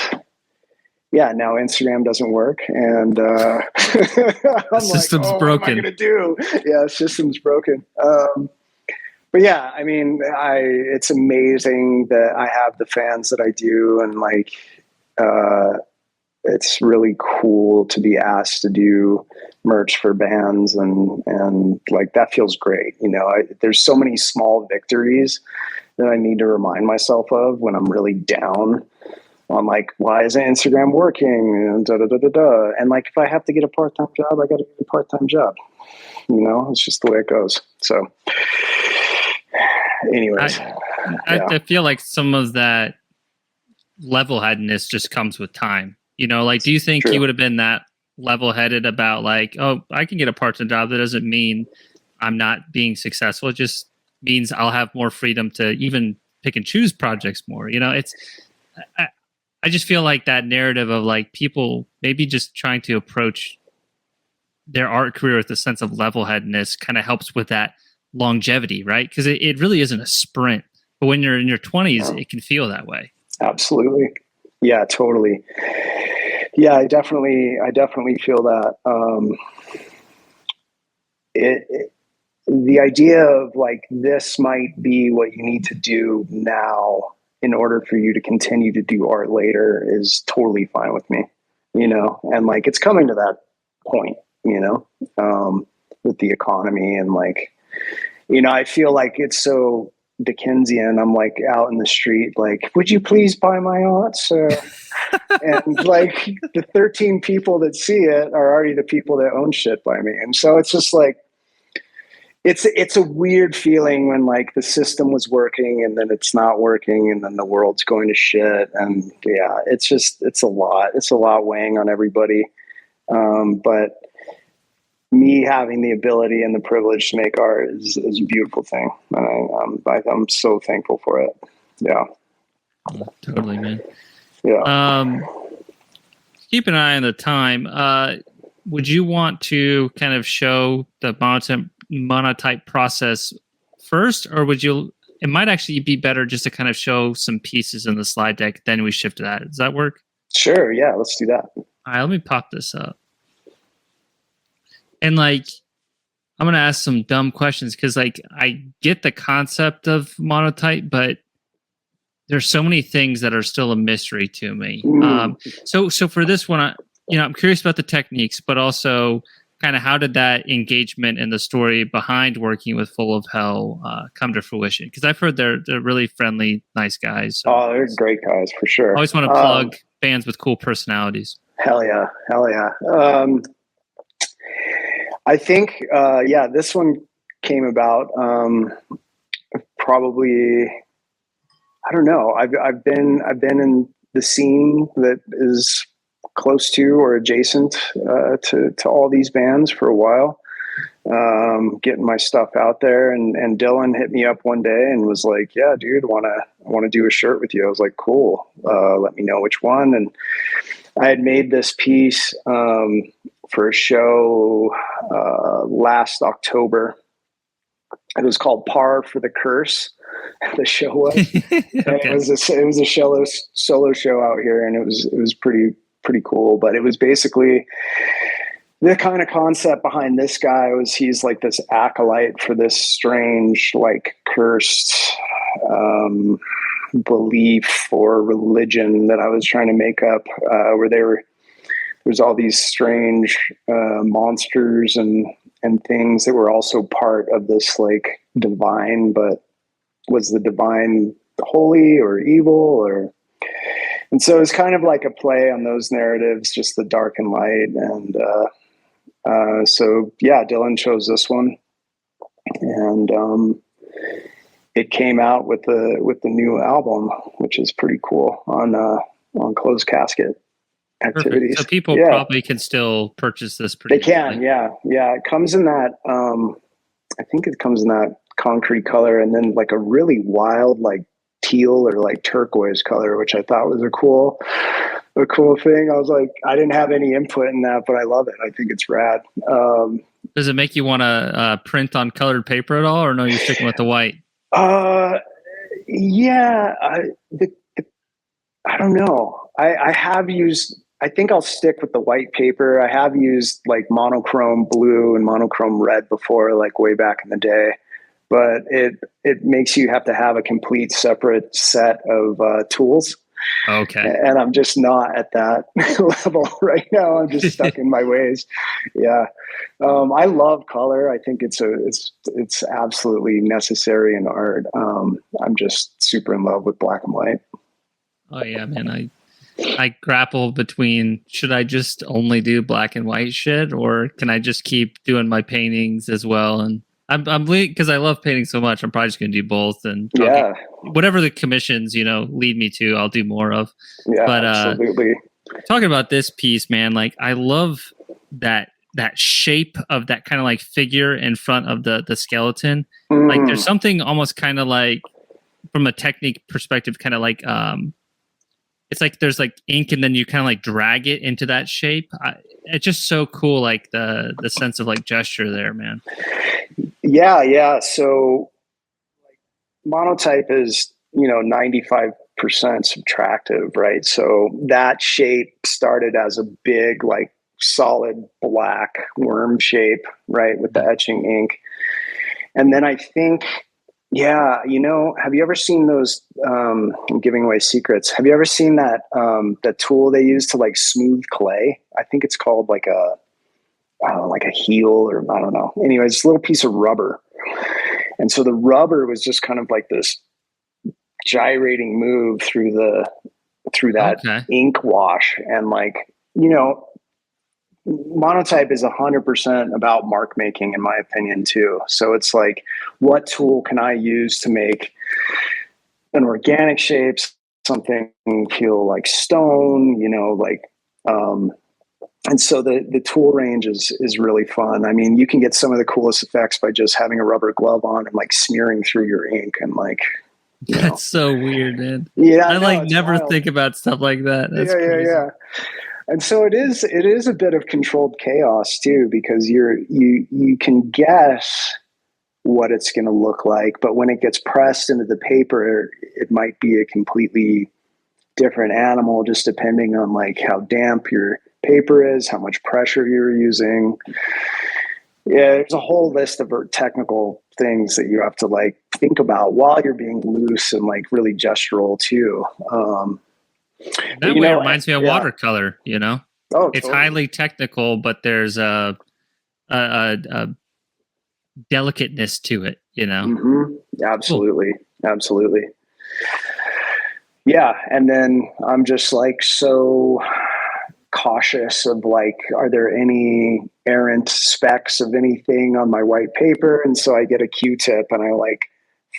yeah, now Instagram doesn't work. And I'm system's like, broken. What am I going to do? Yeah, system's broken. But yeah, I mean, it's amazing that I have the fans that I do. And like, it's really cool to be asked to do merch for bands and like, that feels great. There's so many small victories that I need to remind myself of when I'm really down on like, why isn't Instagram working? And And like, if I have to get a part-time job, I got to get a part-time job. It's just the way it goes. So anyways, I feel like some of that level-headedness just comes with time. Like, do you think True. you would have been that level-headed about like, oh, I can get a part-time job? That doesn't mean I'm not being successful. It just means I'll have more freedom to even pick and choose projects more. I just feel like that narrative of like people maybe just trying to approach their art career with a sense of level-headedness kind of helps with that longevity, right? Because it really isn't a sprint. But when you're in your 20s, it can feel that way. Absolutely. Yeah, totally. Yeah, I definitely feel that. The idea of like, this might be what you need to do now in order for you to continue to do art later is totally fine with me, and like, it's coming to that point, with the economy and like, I feel like it's so Dickensian. I'm like out in the street, like, would you please buy my art, sir? And like the 13 people that see it are already the people that own shit by me. And so it's just like, it's a weird feeling when like the system was working and then it's not working and then the world's going to shit. And yeah, it's a lot weighing on everybody. But me having the ability and the privilege to make art is a beautiful thing. And I'm so thankful for it. Yeah. Totally, man. Yeah. Keep an eye on the time. Would you want to kind of show the monotype process first, or it might actually be better just to kind of show some pieces in the slide deck, then we shift to that. Does that work? Sure. Yeah, let's do that. All right, let me pop this up. And like, I'm going to ask some dumb questions because like, I get the concept of monotype, but there's so many things that are still a mystery to me. So for this one, I'm curious about the techniques, but also kind of how did that engagement and the story behind working with Full of Hell come to fruition? Because I've heard they're really friendly, nice guys. So they're great guys for sure. I always want to plug bands with cool personalities. Hell yeah. I think, this one came about probably, I don't know. I've been in the scene that is close to or adjacent to all these bands for a while, getting my stuff out there. And Dylan hit me up one day and was like, "Yeah, dude, I want to do a shirt with you." I was like, "Cool. Let me know which one." And I had made this piece for a show last October. It was called Par for the Curse. The show was. Okay. It was a solo show out here, and it was pretty cool. But it was basically the kind of concept behind this guy was he's like this acolyte for this strange, like cursed belief or religion that I was trying to make up, where there's all these strange monsters and things that were also part of this like divine, but was the divine holy or evil? And so it's kind of like a play on those narratives, just the dark and light. And so yeah, Dylan chose this one, and it came out with the new album, which is pretty cool on Closed Casket Activities. Perfect. So people probably can still purchase this pretty easily. Can, yeah. It comes in that I think it comes in that concrete color, and then like a really wild like teal or like turquoise color, which I thought was a cool thing. I was like, I didn't have any input in that, but I love it. I think it's rad. Does it make you want to print on colored paper at all, or no, you're sticking with the white? Yeah, I don't know. I have used, I think I'll stick with the white paper. I have used like monochrome blue and monochrome red before, like way back in the day, but it makes you have to have a complete separate set of tools. Okay. And I'm just not at that level right now. I'm just stuck in my ways. Yeah. I love color. I think it's absolutely necessary in art. I'm just super in love with black and white. Oh yeah, man. I grapple between, should I just only do black and white shit, or can I just keep doing my paintings as well? And I'm because I love painting so much, I'm probably just going to do both, and whatever the commissions, lead me to, I'll do more of. Yeah, but absolutely. Talking about this piece, man, like I love that shape of that kind of like figure in front of the skeleton. Like there's something almost kind of like, from a technique perspective, kind of like it's like there's like ink, and then you kind of like drag it into that shape. It's just so cool, like the sense of like gesture there, man. Yeah. So like, Monotype is 95% subtractive, right? So that shape started as a big like solid black worm shape, right, with the etching ink, and then I think. Yeah, have you ever seen those? I'm giving away secrets. Have you ever seen that that tool they use to like smooth clay? I think it's called like a heel, or I don't know. Anyways, it's a little piece of rubber, and so the rubber was just kind of like this gyrating move through that ink wash, and like Monotype is 100% about mark making, in my opinion, too. So it's like, what tool can I use to make an organic shape, something feel like stone, and so the tool range is really fun. I mean, you can get some of the coolest effects by just having a rubber glove on and like smearing through your ink and like. That's so weird, man. Yeah, I never think about stuff like that. That's crazy. Yeah. And so it is a bit of controlled chaos too, because you can guess what it's going to look like, but when it gets pressed into the paper, it might be a completely different animal, just depending on like how damp your paper is, how much pressure you're using. Yeah, there's a whole list of technical things that you have to like think about while you're being loose and like really gestural too. That way it reminds me of watercolor, Oh, it's highly technical, but there's a delicateness to it, Absolutely. Cool. Absolutely. Yeah. And then I'm just like so cautious of like, are there any errant specks of anything on my white paper? And so I get a Q-tip and I like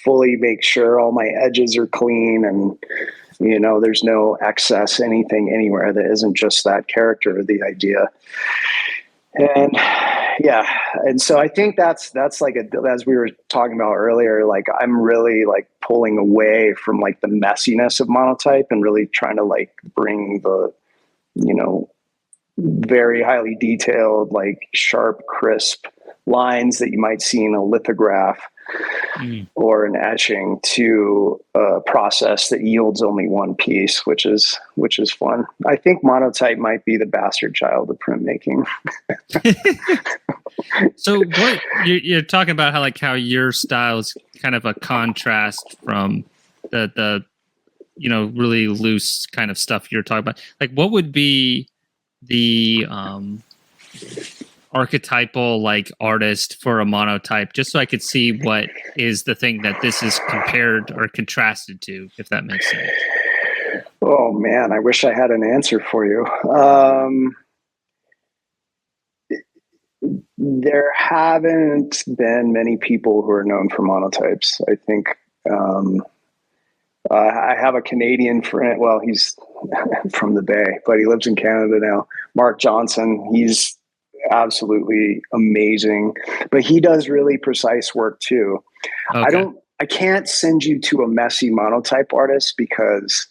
fully make sure all my edges are clean and there's no excess anything anywhere that isn't just that character or the idea. And yeah, and so I think that's like as we were talking about earlier, like I'm really like pulling away from like the messiness of Monotype and really trying to like bring the very highly detailed, like sharp, crisp lines that you might see in a lithograph or an etching to a process that yields only one piece, which is fun. I think Monotype might be the bastard child of printmaking. So what you're talking about how your style is kind of a contrast from the really loose kind of stuff you're talking about. Like, what would be the archetypal like artist for a Monotype, just so I could see what is the thing that this is compared or contrasted to, if that makes sense? Oh man, I wish I had an answer for you. There haven't been many people who are known for monotypes. I think I have a Canadian friend. Well, he's from the Bay, but he lives in Canada now. Mark Johnson. He's absolutely amazing, but he does really precise work too. Okay. I can't send you to a messy monotype artist because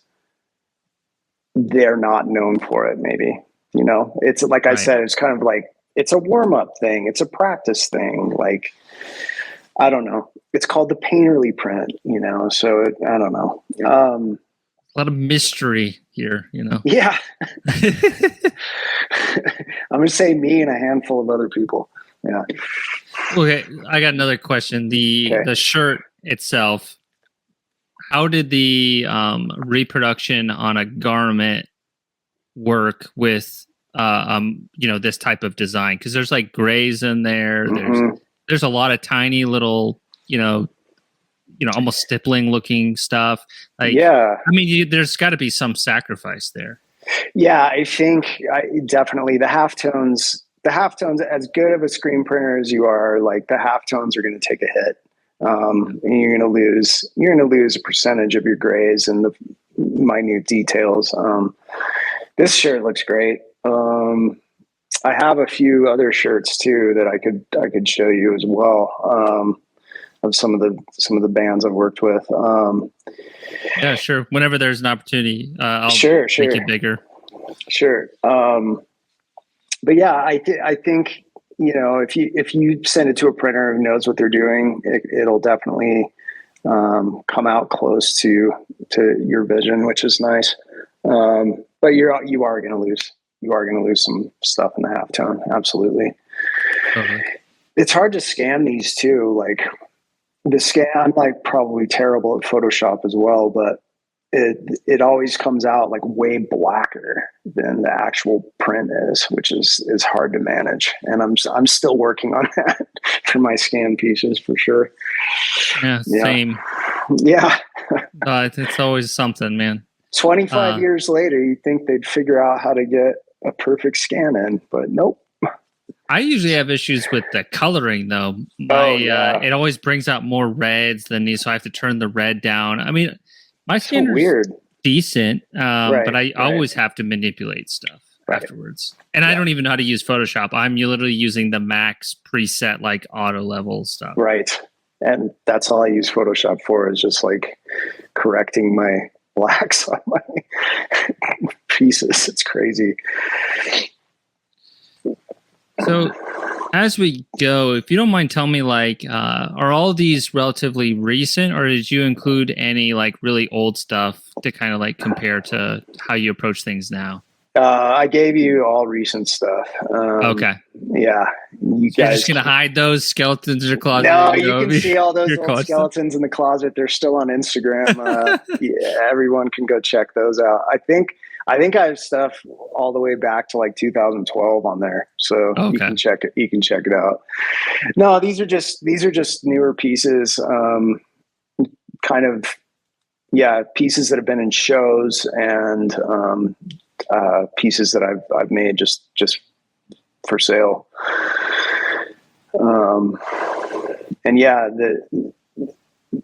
they're not known for it. Maybe, it's like I said, it's kind of like, it's a warm-up thing. It's a practice thing. Like, I don't know. It's called the painterly print, so I don't know. A lot of mystery here, Yeah. I'm going to say me and a handful of other people. Yeah. Okay. I got another question. The shirt itself, how did the reproduction on a garment work with this type of design? Because there's like grays in there. Mm-hmm. There's a lot of tiny little, almost stippling looking stuff. Like, yeah. I mean, there's got to be some sacrifice there. Yeah, I think definitely the halftones, as good of a screen printer as you are, like the halftones are going to take a hit. And you're going to lose a percentage of your grays and the minute details. This shirt looks great. I have a few other shirts too that I could show you as well. Of some of the bands I've worked with. Yeah, sure. Whenever there's an opportunity, I'll sure. make it bigger. Sure. But yeah, I think, if you send it to a printer who knows what they're doing, it'll definitely come out close to your vision, which is nice. But you are going to lose some stuff in the halftone. Absolutely. Totally. It's hard to scan these too. Like the scan, I'm like probably terrible at Photoshop as well, but it always comes out like way blacker than the actual print is, which is hard to manage. And I'm still working on that for my scan pieces for sure. Yeah, same. Yeah. It's always something, man. 25 years later, you'd think they'd figure out how to get a perfect scan in, but nope. I usually have issues with the coloring, though. It always brings out more reds than me, so I have to turn the red down. I mean, my scanner's decent, but I always have to manipulate stuff afterwards. And I don't even know how to use Photoshop. I'm literally using the max preset, like auto level stuff. Right. And that's all I use Photoshop for, is just like correcting my blacks on my pieces. It's crazy. So as we go, if you don't mind telling me, like, are all these relatively recent, or did you include any like really old stuff to kind of like compare to how you approach things now? I gave you all recent stuff. Okay. Yeah. You're just going to hide those skeletons in your closet? No, you can see all those old skeletons in the closet. They're still on Instagram. Yeah, everyone can go check those out. I think I have stuff all the way back to like 2012 on there. So you can check it out. No, these are just newer pieces. Kind of, pieces that have been in shows and, pieces that I've made just for sale. And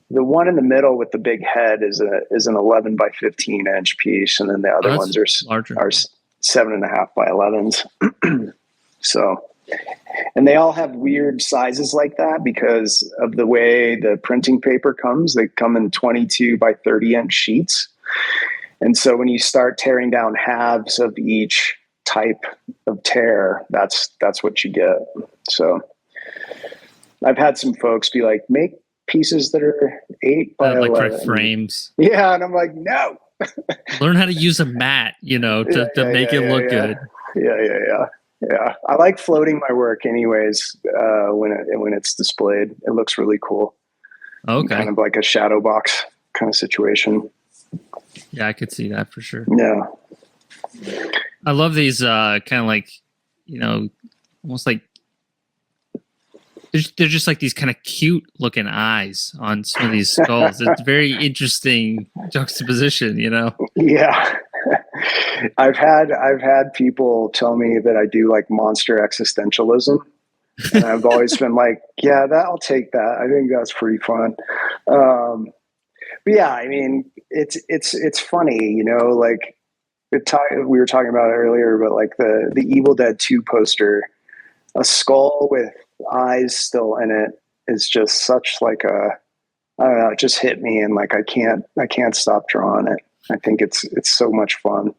the one in the middle with the big head is an 11 by 15 inch piece. And then the other ones are larger, are 7.5 by 11s. So, and they all have weird sizes like that because of the way the printing paper comes. They come in 22 by 30 inch sheets. And so when you start tearing down halves of each type of tear, that's what you get. So I've had some folks be like, make pieces that are 8 by like 11 for frames. Yeah, and I'm like, no. Learn how to use a mat, to make it look good. Yeah. I like floating my work anyways. When it's displayed, it looks really cool. Okay. Kind of like a shadow box kind of situation. Yeah, I could see that for sure. Yeah. I love these kind of like, almost like they're just like these kind of cute looking eyes on some of these skulls. It's very interesting juxtaposition, Yeah. I've had people tell me that I do like monster existentialism. And I've always been like, yeah, I'll take that. I think that's pretty fun. But yeah, I mean, it's funny, like we were talking about it earlier, but like the Evil Dead 2 poster, a skull with eyes still in it is just such like I don't know, it just hit me, and like I can't stop drawing it. I think it's so much fun.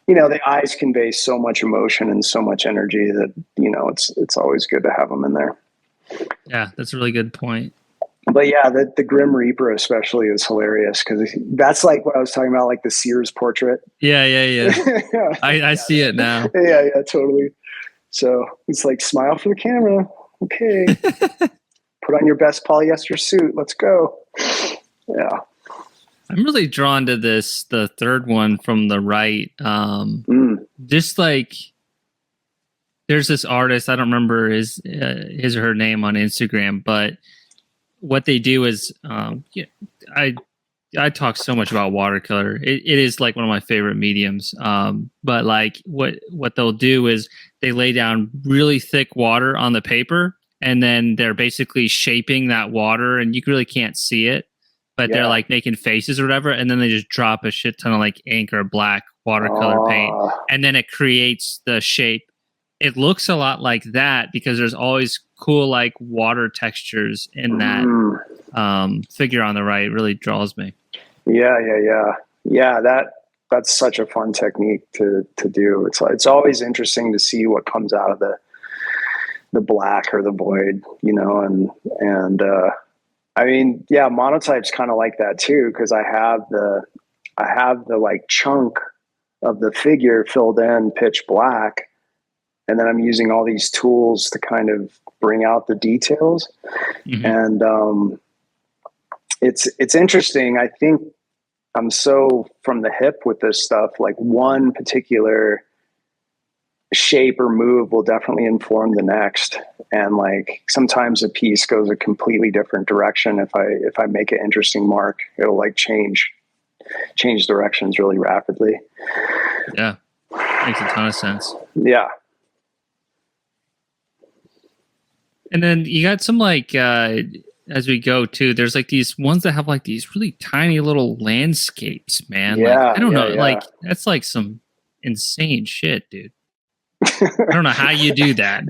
The eyes convey so much emotion and so much energy that it's always good to have them in there. Yeah, that's a really good point. But yeah, the Grim Reaper especially is hilarious because that's like what I was talking about, like the Sears portrait. Yeah. I see it now. Yeah, totally. So it's like, smile for the camera. Okay. Put on your best polyester suit. Let's go. Yeah. I'm really drawn to the third one from the right. Just like, there's this artist, I don't remember his or her name on Instagram, but what they do is, I talk so much about watercolor. It is like one of my favorite mediums. But like what they'll do is they lay down really thick water on the paper, and then they're basically shaping that water, and you really can't see it, but they're like making faces or whatever. And then they just drop a shit ton of like ink or black watercolor paint, and then it creates the shape. It looks a lot like that because there's always cool like water textures in that figure on the right. It really draws me. Yeah. That's such a fun technique to do. It's always interesting to see what comes out of the black or the void, and I mean, yeah, Monotype's kind of like that too, because I have the like chunk of the figure filled in pitch black, and then I'm using all these tools to kind of bring out the details. And it's interesting. I think I'm so from the hip with this stuff. Like one particular shape or move will definitely inform the next, and like sometimes a piece goes a completely different direction. If I make an interesting mark, it'll like change directions really rapidly. Yeah, makes a ton of sense. Yeah. And then you got some like as we go too, there's like these ones that have like these really tiny little landscapes, man. Yeah, like, I don't know, like that's like some insane shit, dude. I don't know how you do that.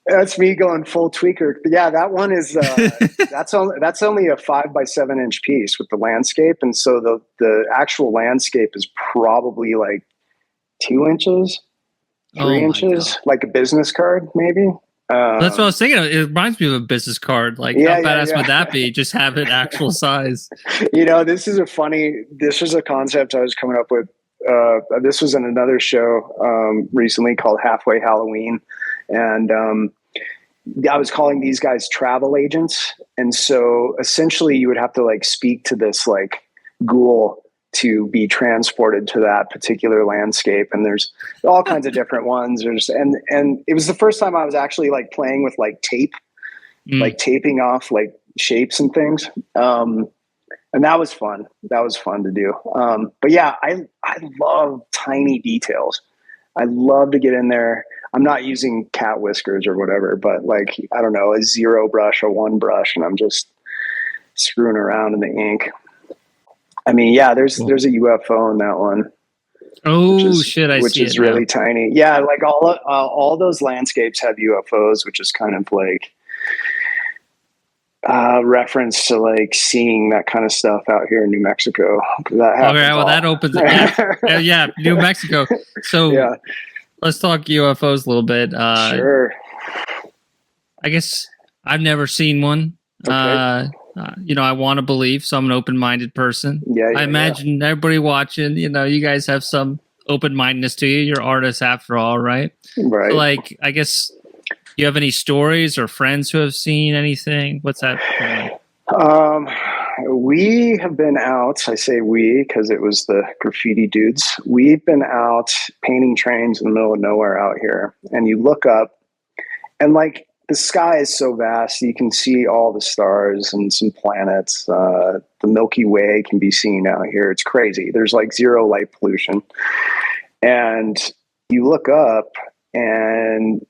That's me going full tweaker. But yeah, that one is that's only a 5x7 inch piece with the landscape, and so the actual landscape is probably like 2 inches, 3 inches, like a business card maybe. That's what I was thinking. It reminds me of a business card. Like, how badass would that be? Just have it actual size. This was a concept I was coming up with. This was in another show recently called Halfway Halloween. And I was calling these guys travel agents. And so essentially you would have to like speak to this like ghoul to be transported to that particular landscape. And there's all kinds of different ones. And it was the first time I was actually like playing with like tape, like taping off like shapes and things. And that was fun. That was fun to do. But yeah, I love tiny details. I love to get in there. I'm not using cat whiskers or whatever, but like, I don't know, a 0 brush, a 1 brush, and I'm just screwing around in the ink. I mean, yeah, there's a UFO in that one. Oh shit! Which is really tiny. Yeah, like all those landscapes have UFOs, which is kind of like reference to like seeing that kind of stuff out here in New Mexico. That opens it. Yeah, New Mexico. So yeah. Let's talk UFOs a little bit. Sure. I guess I've never seen one. Okay. I want to believe, so I'm an open-minded person. Yeah, I imagine everybody watching, you guys have some open-mindedness to you. You're artists after all, right? Right. So, like, I guess, do you have any stories or friends who have seen anything? What's that like? We have been out. I say we because it was the graffiti dudes. We've been out painting trains in the middle of nowhere out here, and you look up, and like the sky is so vast, you can see all the stars and some planets. The Milky Way can be seen out here. It's crazy. There's like zero light pollution, and you look up and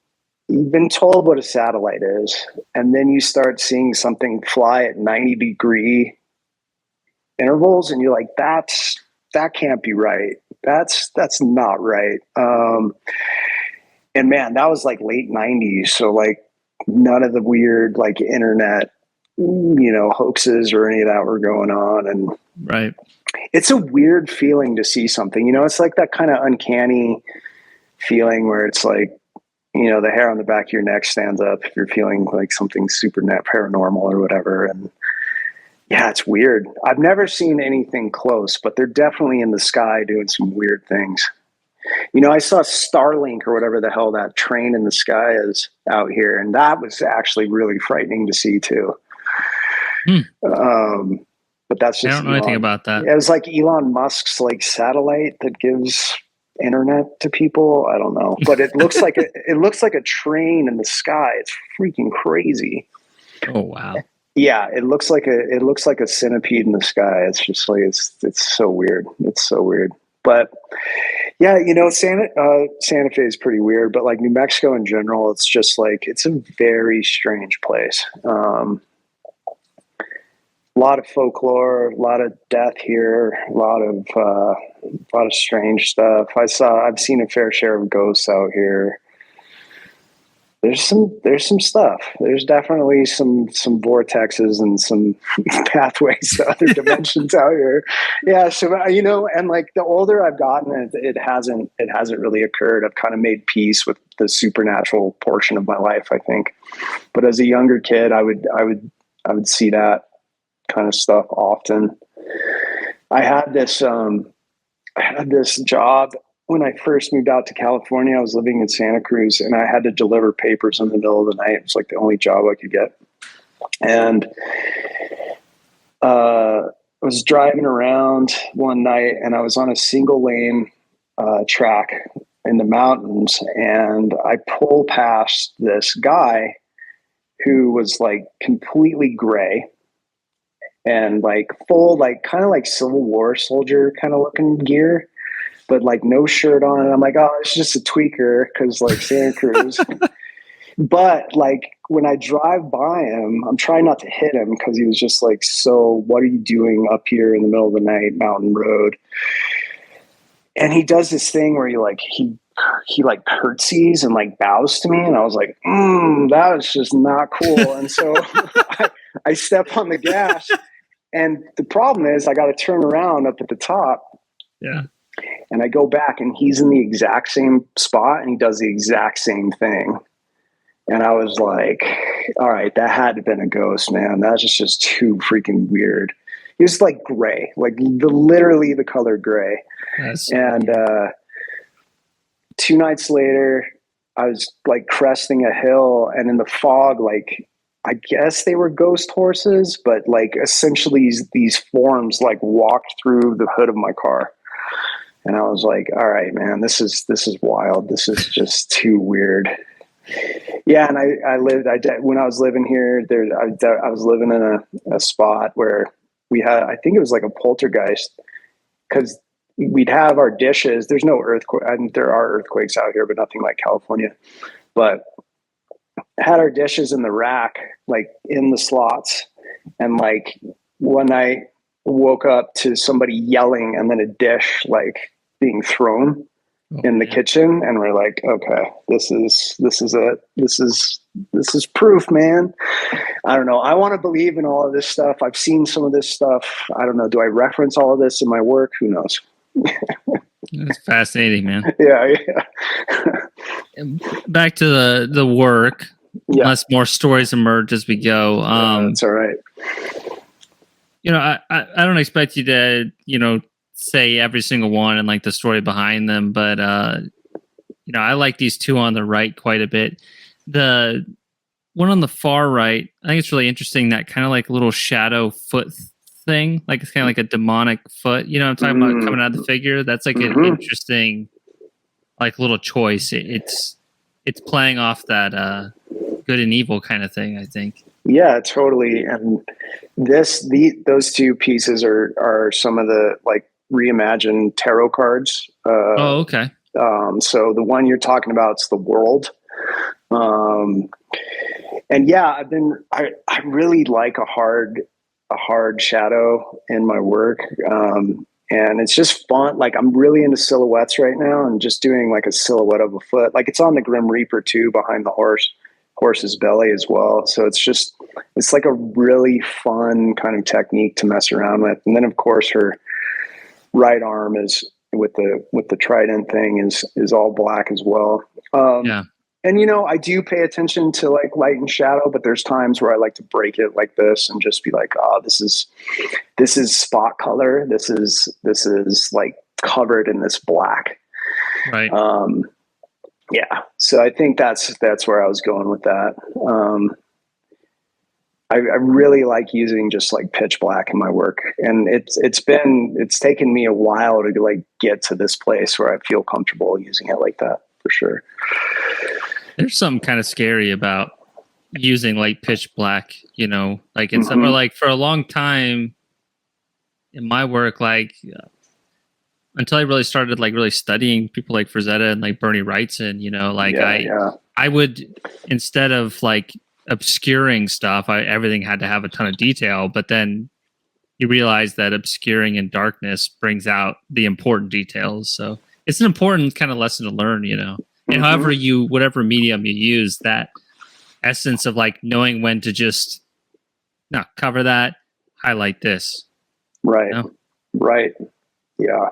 you've been told what a satellite is, and then you start seeing something fly at 90-degree intervals, and you're like, that can't be right. That's not right. And man, that was like late 90s. So like none of the weird like internet, hoaxes or any of that were going on. And right. It's a weird feeling to see something, it's like that kind of uncanny feeling where it's like, the hair on the back of your neck stands up if you're feeling like something super paranormal or whatever. And yeah, it's weird. I've never seen anything close, but they're definitely in the sky doing some weird things. I saw Starlink or whatever the hell that train in the sky is out here, and that was actually really frightening to see too. But that's just, I don't know anything about that. It was like Elon Musk's like satellite that gives internet to people. I don't know, but it looks like it looks like a train in the sky. It's freaking crazy. Oh wow. Yeah, it looks like a centipede in the sky. It's just like it's so weird. It's so weird. But yeah, Santa Fe is pretty weird, but like New Mexico in general, it's just like it's a very strange place. A lot of folklore, a lot of death here, a lot of strange stuff. I've seen a fair share of ghosts out here. There's some stuff. There's definitely some vortexes and some pathways to other dimensions out here. Yeah. So, and like the older I've gotten, it hasn't really occurred. I've kind of made peace with the supernatural portion of my life, I think. But as a younger kid, I would see that kind of stuff often. I had this job when I first moved out to California. I was living in Santa Cruz, and I had to deliver papers in the middle of the night. It was like the only job I could get. And I was driving around one night, and I was on a single lane track in the mountains, and I pull past this guy who was like completely gray and like full, like kind of like Civil War soldier kind of looking gear, but like no shirt on. And I'm like, oh, it's just a tweaker because like Santa Cruz. But like when I drive by him, I'm trying not to hit him because he was just like, so what are you doing up here in the middle of the night, mountain road? And he does this thing where he like curtsies and like bows to me. And I was like, that was just not cool. And so I step on the gas. And the problem is I got to turn around up at the top. Yeah. And I go back, and he's in the exact same spot, and he does the exact same thing. And I was like, all right, that had to have been a ghost, man. That's just too freaking weird. He was like gray, like literally the color gray. And 2 nights later, I was like cresting a hill, and in the fog, like, I guess they were ghost horses, but like essentially these forms like walked through the hood of my car. And I was like, all right, man, this is wild. This is just too weird. Yeah. And when I was living here, I was living in a spot where we had, I think it was like a poltergeist, because we'd have our dishes. There's no earthquake. I mean, there are earthquakes out here, but nothing like California. But had our dishes in the rack, like in the slots. And like one night woke up to somebody yelling and then a dish like being thrown in the kitchen. And we're like, okay, this is it. This is proof, man. I don't know. I want to believe in all of this stuff. I've seen some of this stuff. I don't know. Do I reference all of this in my work? Who knows? It's fascinating, man. Yeah. Back to the work. Yeah. Unless more stories emerge as we go. That's all right. I don't expect you to, say every single one and like the story behind them, but I like these two on the right quite a bit. The one on the far right, I think it's really interesting, that kind of like little shadow foot thing. Like it's kind of like a demonic foot. You know what I'm talking about, coming out of the figure? That's like an interesting, like little choice. It's playing off that good and evil kind of thing, I think. Yeah, totally. And those two pieces are some of the like reimagined tarot cards. Oh, okay. So the one you're talking about is the World. And yeah, I really like a hard shadow in my work. And it's just fun. Like I'm really into silhouettes right now, and just doing like a silhouette of a foot. Like it's on the Grim Reaper too, behind the horse's belly as well. So it's like a really fun kind of technique to mess around with. And then of course her right arm is with the trident thing is all black as well. Yeah. And I do pay attention to like light and shadow, but there's times where I like to break it like this and just be like, oh, this is spot color. This is like covered in this black. Right. Yeah. So I think that's where I was going with that. I really like using just like pitch black in my work, and it's taken me a while to like get to this place where I feel comfortable using it like that, for sure. There's something kind of scary about using like pitch black, like in somewhere like for a long time in my work, like until I really started like really studying people like Frazetta and like Bernie Wrightson, I would, instead of like obscuring stuff, everything had to have a ton of detail, but then you realize that obscuring in darkness brings out the important details. So it's an important kind of lesson to learn, and however whatever medium you use, that essence of like knowing when to just cover that, highlight this. Right. Right. Yeah.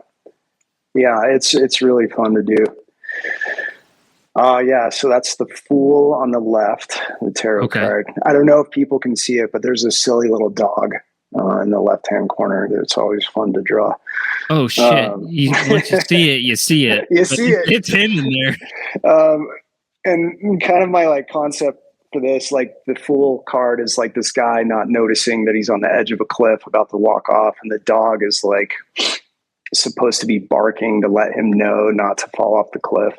Yeah. It's really fun to do. Yeah. So that's the Fool on the left, the tarot card. I don't know if people can see it, but there's a silly little dog in the left-hand corner. It's always fun to draw. Oh shit! Once you see it, you see it. You see it. It's hidden there. And kind of my like concept for this, like the Fool card is like this guy not noticing that he's on the edge of a cliff about to walk off, and the dog is like supposed to be barking to let him know not to fall off the cliff.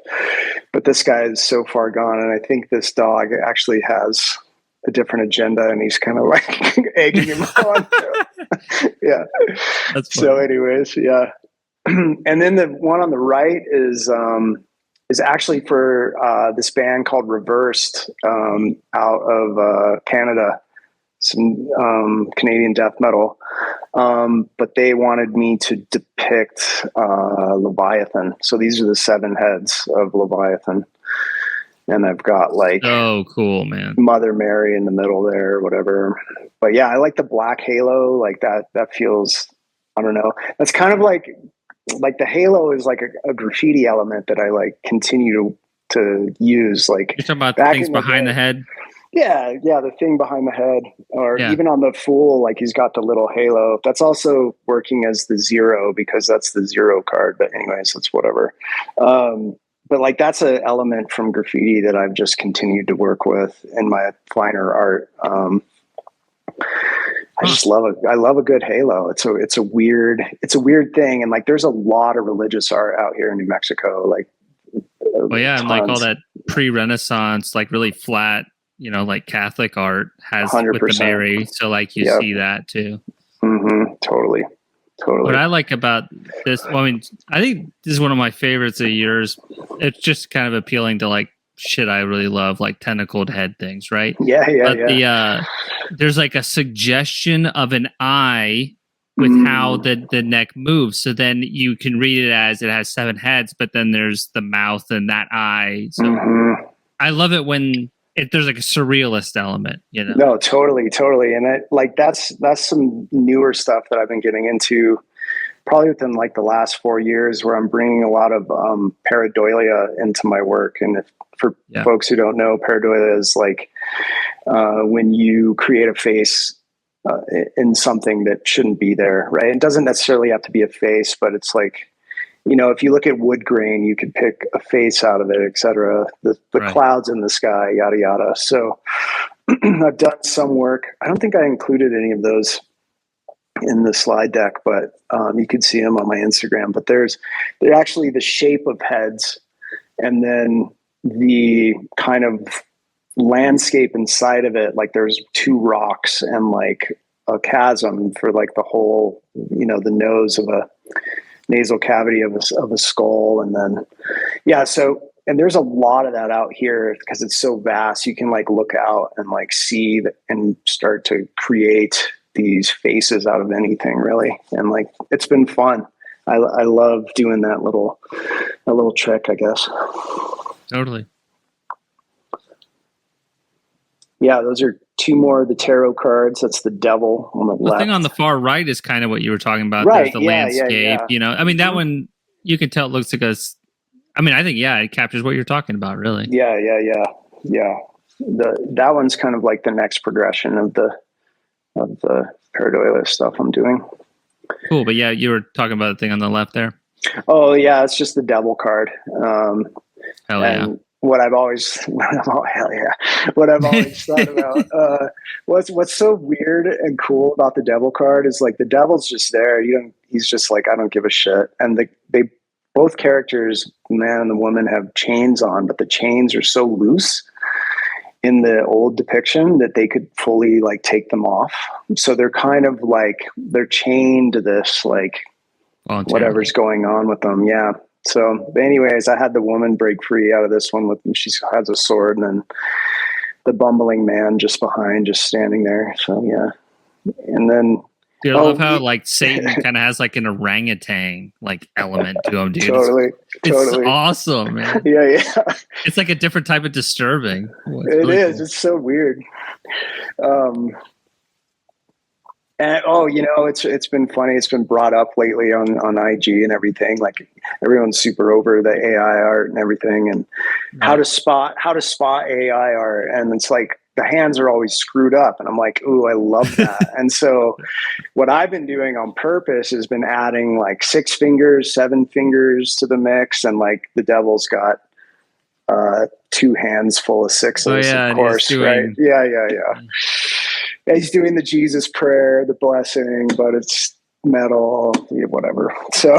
But this guy is so far gone, and I think this dog actually has a different agenda, and he's kind of like egging him on. Yeah. That's funny. So anyways, yeah. And then the one on the right is actually for this band called Reversed out of Canada, some Canadian death metal. But they wanted me to depict Leviathan. So these are the 7 heads of Leviathan. And I've got like, oh, cool, man, Mother Mary in the middle there, or whatever. But yeah, I like the black halo, like that. That feels, I don't know. That's kind of like the halo is like a graffiti element that I like continue to use. Like you're talking about the things behind the head. Yeah, the thing behind the head, or even on the Fool, like he's got the little halo. That's also working as the 0 because that's the 0 card. But anyways, that's whatever. But like that's an element from graffiti that I've just continued to work with in my finer art. I just love it. I love a good halo. It's a weird thing. And like, there's a lot of religious art out here in New Mexico. Like, well, yeah. And like all that pre-Renaissance, like really flat, like Catholic art has 100%. With the Mary. So like you see that too. Totally. What I like about this, well, I mean, I think this is one of my favorites of yours. It's just kind of appealing to like shit I really love, like tentacled head things, right? Yeah. There's like a suggestion of an eye with how the neck moves. So then you can read it as it has 7 heads, but then there's the mouth and that eye. So I love it when there's like a surrealist element, No, totally. And that's some newer stuff that I've been getting into probably within like the last 4 years, where I'm bringing a lot of pareidolia into my work. And for folks who don't know, pareidolia is like when you create a face in something that shouldn't be there, right? It doesn't necessarily have to be a face, but it's like, if you look at wood grain, you could pick a face out of it, et cetera. The Right. clouds in the sky, yada, yada. So I've done some work. I don't think I included any of those in the slide deck, but you could see them on my Instagram. But they're actually the shape of heads, and then the kind of landscape inside of it. Like there's two rocks and like a chasm for like the whole, the nose of a nasal cavity of a skull. And then, and there's a lot of that out here because it's so vast. You can like look out and like see and start to create these faces out of anything, really. And like, it's been fun. I love doing that little trick, I guess. Totally. Yeah, those are two more of the tarot cards. That's the devil on the left. The thing on the far right is kind of what you were talking about. Right. There's the landscape. I mean, that one, you can tell it looks like I think, it captures what you're talking about, really. Yeah. That one's kind of like the next progression of the pareidolia stuff I'm doing. Cool. But yeah, you were talking about the thing on the left there. Oh yeah. It's just the devil card. Hell yeah. What I've always thought about, what's so weird and cool about the devil card is like the devil's just there. He's just like, I don't give a shit. And they both characters, the man and the woman, have chains on, but the chains are so loose in the old depiction that they could fully like take them off. So they're kind of like, they're chained to this, like whatever's going on with them. Yeah. So anyways, I had the woman break free out of this one she has a sword, and then the bumbling man just behind, just standing there. So yeah. And then dude, I love how like Satan kind of has like an orangutan like element to him, dude. Totally. It's awesome, man. Yeah. It's like a different type of disturbing. It really is. Cool. It's so weird. And it's been funny. It's been brought up lately on IG and everything. Like everyone's super over the AI art and everything, and how to spot AI art. And it's like the hands are always screwed up, and I'm like, ooh, I love that. And so, what I've been doing on purpose has been adding like 6 fingers, 7 fingers to the mix, and like the devil's got 2 hands full of 6s, of course, right? Yeah. He's doing the Jesus prayer, the blessing, but it's metal, whatever. So,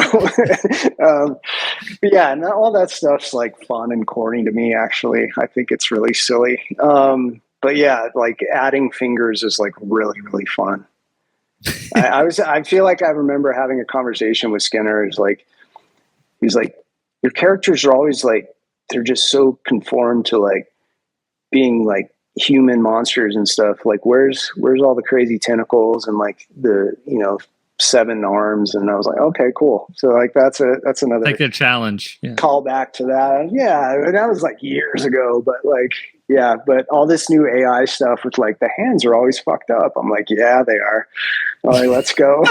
and all that stuff's like fun and corny to me, actually. I think it's really silly. But yeah, like adding fingers is like really, really fun. I feel like I remember having a conversation with Skinner. He's like, your characters are always like, they're just so conformed to like being like human monsters and stuff. Like where's all the crazy tentacles and like the 7 arms? And I was like, okay, cool. So like that's another like a challenge. Call back to that. Yeah, and that was like years ago, but like but all this new AI stuff with like the hands are always fucked up. I'm like, yeah, they are. All right, let's go.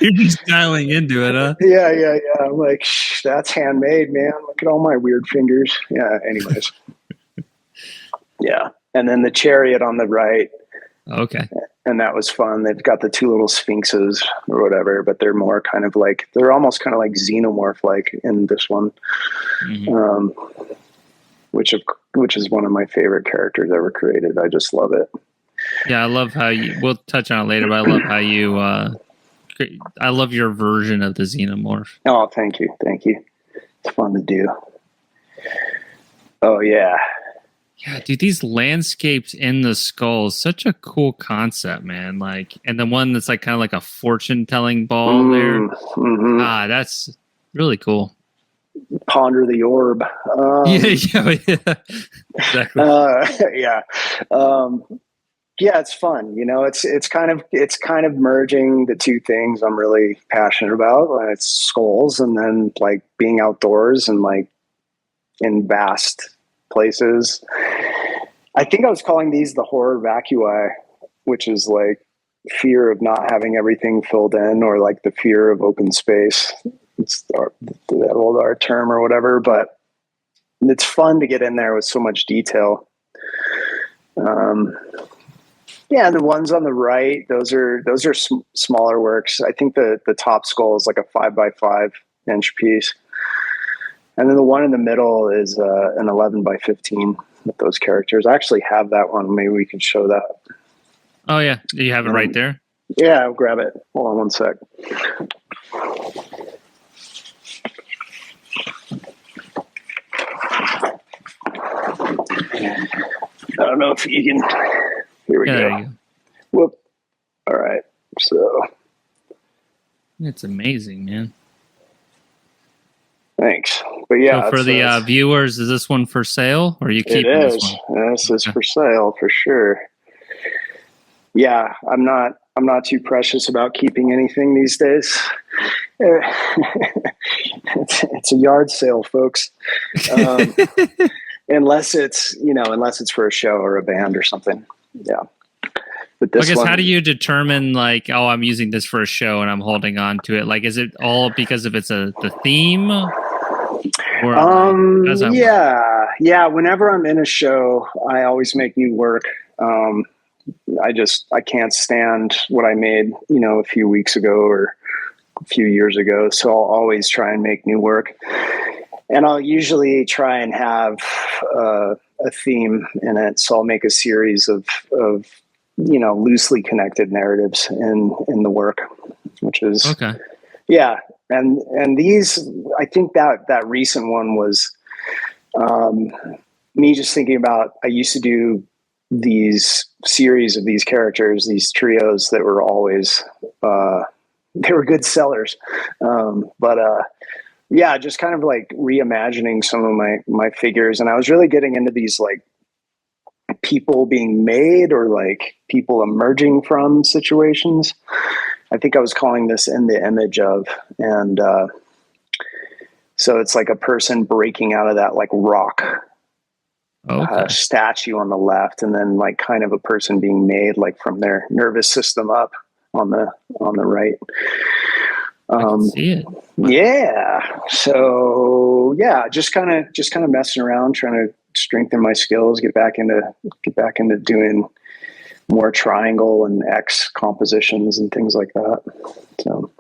You're just dialing into it, huh? Yeah. I'm like, that's handmade, man. Look at all my weird fingers. Yeah. Anyways. Yeah. And then the chariot on the right. Okay. And that was fun. They've got the 2 little sphinxes or whatever, but they're more kind of like, they're almost kind of like xenomorph like in this one. Mm-hmm. Which is one of my favorite characters ever created. I just love it. Yeah, I love how we'll touch on it later, but I love how you, I love your version of the xenomorph. Oh, thank you. It's fun to do. Oh, yeah. Yeah, dude, these landscapes in the skulls, such a cool concept, man. Like, and the one that's like kind of like a fortune-telling ball there. Mm-hmm. That's really cool. Ponder the orb. Yeah. Exactly. It's fun. It's kind of merging the 2 things I'm really passionate about. It's skulls, and then like being outdoors and like in vast places. I think I was calling these the horror vacui, which is like fear of not having everything filled in, or like the fear of open space. It's that old art term or whatever, but it's fun to get in there with so much detail. Yeah, the ones on the right, those are smaller works. I think the top skull is like a 5x5 inch piece, and then the one in the middle is an 11x15 with those characters. I actually have that one. Maybe we can show that. Oh yeah, do you have it right there? Yeah, I'll grab it. Hold on one sec. I don't know if you can. Here we go. There you go. Whoop. All right. So. It's amazing, man. Thanks. But yeah. So for the viewers, is this one for sale, or are you keeping this one? This is for sale for sure. Yeah, I'm not too precious about keeping anything these days. It's a yard sale, folks. Unless it's for a show or a band or something. Yeah. But this how do you determine like, oh, I'm using this for a show and I'm holding on to it? Like, is it all because of the theme? Or yeah. Whenever I'm in a show, I always make new work. I can't stand what I made, a few weeks ago or a few years ago. So I'll always try and make new work. And I'll usually try and have a theme in it. So I'll make a series of loosely connected narratives in the work, which is okay. Yeah. And these, I think that recent one was me just thinking about, I used to do these series of these characters, these trios that were always, they were good sellers. Yeah, just kind of like reimagining some of my figures. And I was really getting into these like people being made or like people emerging from situations. I think I was calling this in the image of, and so it's like a person breaking out of that like rock statue on the left, and then like kind of a person being made like from their nervous system up on the right. I can see it. Yeah. So yeah, just kind of messing around, trying to strengthen my skills, get back into doing more triangle and X compositions and things like that. So.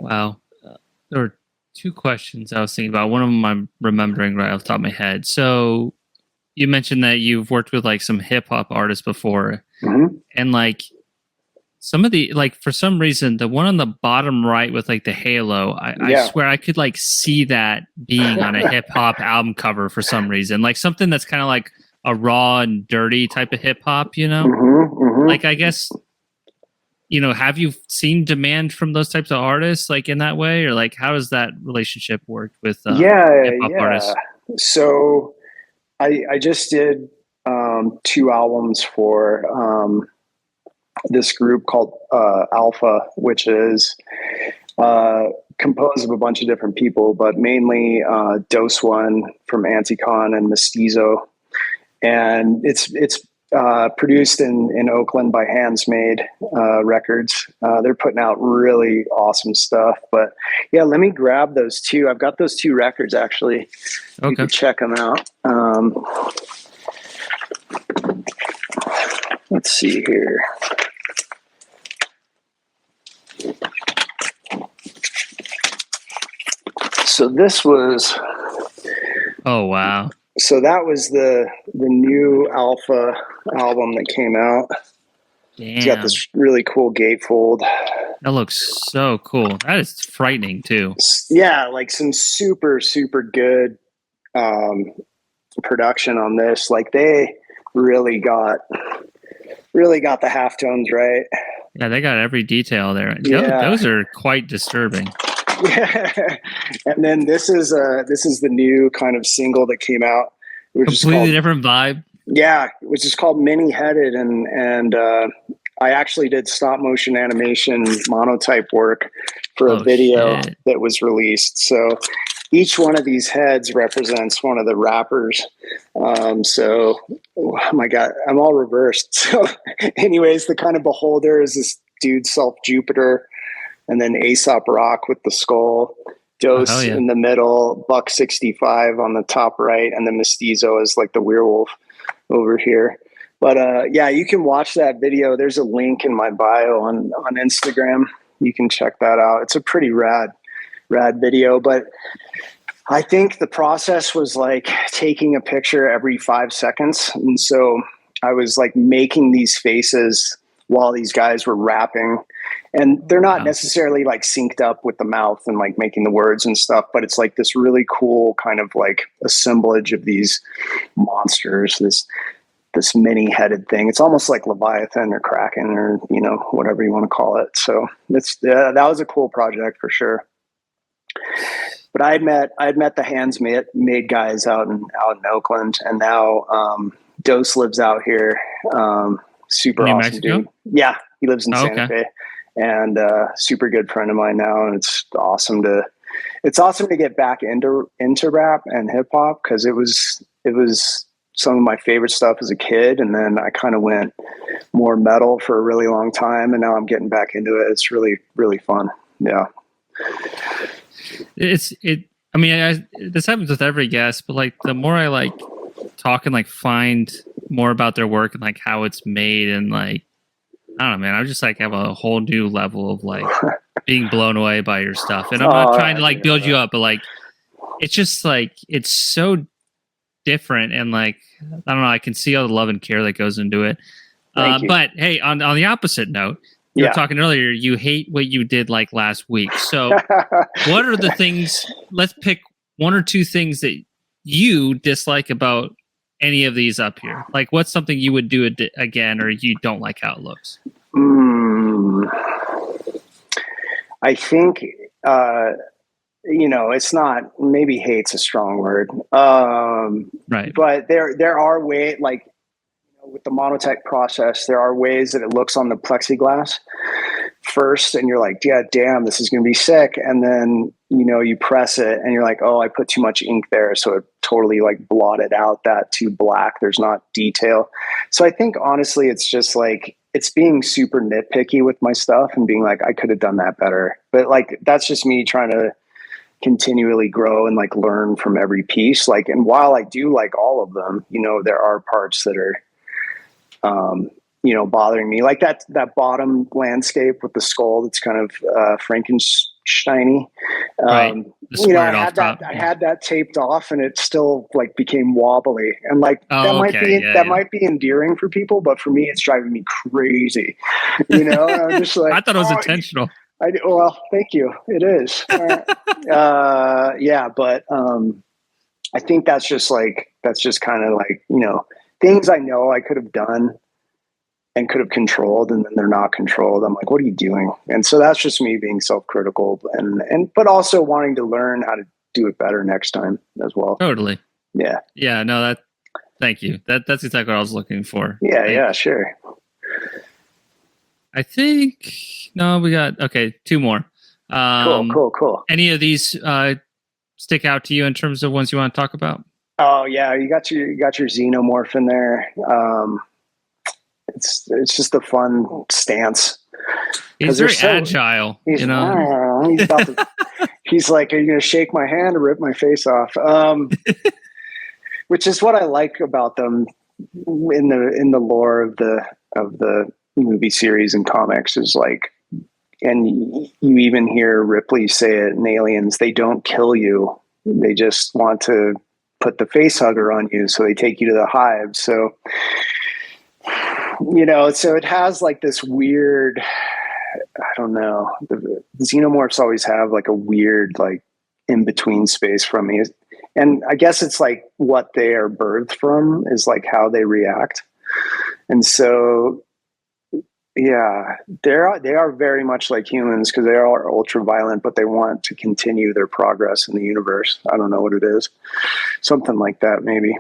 Wow. There were two questions I was thinking about. One of them I'm remembering right off the top of my head. So you mentioned that you've worked with like some hip hop artists before, and like some of the, like for some reason, the one on the bottom right with like the halo, I swear I could like see that being on a hip hop album cover for some reason, like something that's kind of like a raw and dirty type of hip hop, like, I guess, have you seen demand from those types of artists like in that way, or like, how does that relationship work with hip hop artists? So I just did 2 albums for this group called Alpha, which is composed of a bunch of different people, but mainly Dose One from Anticon and Mestizo. And it's produced in Oakland by Hands Made Records. They're putting out really awesome stuff. But yeah, let me grab those 2. I've got those 2 records actually. Okay. You can check them out. Let's see here. So this was. Oh wow. So that was the new Alpha album that came out. Damn. It's got this really cool gatefold. That looks so cool. That is frightening too. Yeah, like some super, super good production on this. Like they really got the halftones right. Yeah, they got every detail there. Yeah. Those are quite disturbing. Yeah. And then this is the new kind of single that came out. Completely different vibe. Yeah, which is called Mini Headed, and I actually did stop motion animation monotype work for a video that was released. So each one of these heads represents one of the rappers. So, oh my God, I'm all reversed. So anyways, the kind of beholder is this dude, Self Jupiter, and then Aesop Rock with the skull, Dose in the middle, Buck 65 on the top right, and then Mestizo is like the werewolf over here. But yeah, you can watch that video. There's a link in my bio on Instagram. You can check that out. It's a pretty rad video. But I think the process was like taking a picture every 5 seconds. And so I was like making these faces while these guys were rapping. And they're not necessarily like synced up with the mouth and like making the words and stuff, but it's like this really cool kind of like assemblage of these monsters, this many-headed thing. It's almost like Leviathan or Kraken or, you know, whatever you want to call it. So that was a cool project for sure. But I'd met the hands made guys out in Oakland, and now Dose lives out here. Super New awesome Mexico? dude. Yeah, he lives in Santa Fe, and super good friend of mine now. And it's awesome to get back into rap and hip hop, because it was some of my favorite stuff as a kid, and then I kind of went more metal for a really long time, and now I'm getting back into it. It's really, really fun. Yeah. I mean, this happens with every guest, but like the more I like talk and like find more about their work and like how it's made, and like, I don't know, man, I just like have a whole new level of like being blown away by your stuff. And I'm not trying to like build you up, but like, it's just like, it's so different. And like, I don't know, I can see all the love and care that goes into it. But hey, on the opposite note, you were talking earlier, you hate what you did like last week. So what are the things, let's pick one or two things that you dislike about any of these up here. Like what's something you would do again, or you don't like how it looks? I think, you know, it's not, maybe hate's a strong word. Right. But there are ways, like, with the Monotype process, there are ways that it looks on the plexiglass first, and you're like, yeah, damn, this is going to be sick. And then, you know, you press it and you're like, oh, I put too much ink there. So it totally like blotted out that too black. There's not detail. So I think honestly, it's just like, it's being super nitpicky with my stuff and being like, I could have done that better. But like, that's just me trying to continually grow and like learn from every piece. Like, and while I do like all of them, you know, there are parts that are, you know, bothering me, like that bottom landscape with the skull that's kind of Frankenstein-y. Right. You know, I had that taped off, and it still like became wobbly, and like that might be endearing for people, but for me, it's driving me crazy. You know, I'm just like, I thought it was intentional. Well, thank you. It is. Yeah, but I think that's just kind of like, you know, things I know I could have done and could have controlled, and then they're not controlled. I'm like, what are you doing? And so that's just me being self-critical, but also wanting to learn how to do it better next time as well. Totally. Yeah. Yeah. No, thank you. That's exactly what I was looking for. Yeah. Yeah, sure. I think, no, we got, okay, two more. Cool. Any of these stick out to you in terms of ones you want to talk about? Oh yeah. You got your xenomorph in there. It's just a fun stance. He's very agile. He's, you know, he's about to, he's like, are you going to shake my hand or rip my face off? Which is what I like about them in the lore of the movie series and comics, is like, and you even hear Ripley say it in Aliens, they don't kill you. They just want to put the face hugger on you. So they take you to the hive. So, you know, so it has like this weird, I don't know, the xenomorphs always have like a weird, like in between space from me. And I guess it's like what they are birthed from is like how they react. And so, yeah, they are very much like humans, because they are ultra violent, but they want to continue their progress in the universe. I don't know what it is. Something like that, maybe.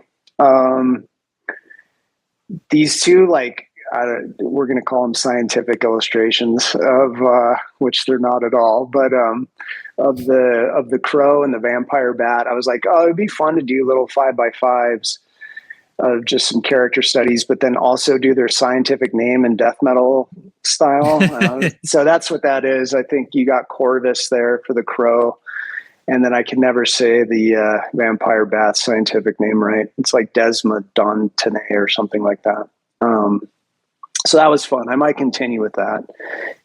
These two, like, we're going to call them scientific illustrations of, which they're not at all, but of the crow and the vampire bat. I was like, oh, it'd be fun to do little 5x5s of just some character studies, but then also do their scientific name and death metal style. So that's what that is. I think you got Corvus there for the crow. And then I can never say the vampire bat scientific name right. It's like Desmodontinae or something like that. So that was fun. I might continue with that.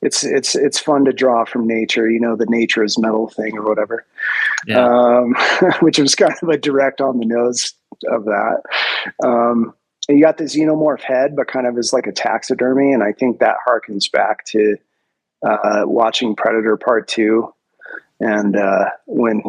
It's fun to draw from nature, the nature is metal thing or whatever. Yeah. Which was kind of a direct on the nose of that. And you got the xenomorph head, but kind of as like a taxidermy. And I think that harkens back to watching Predator Part 2. And when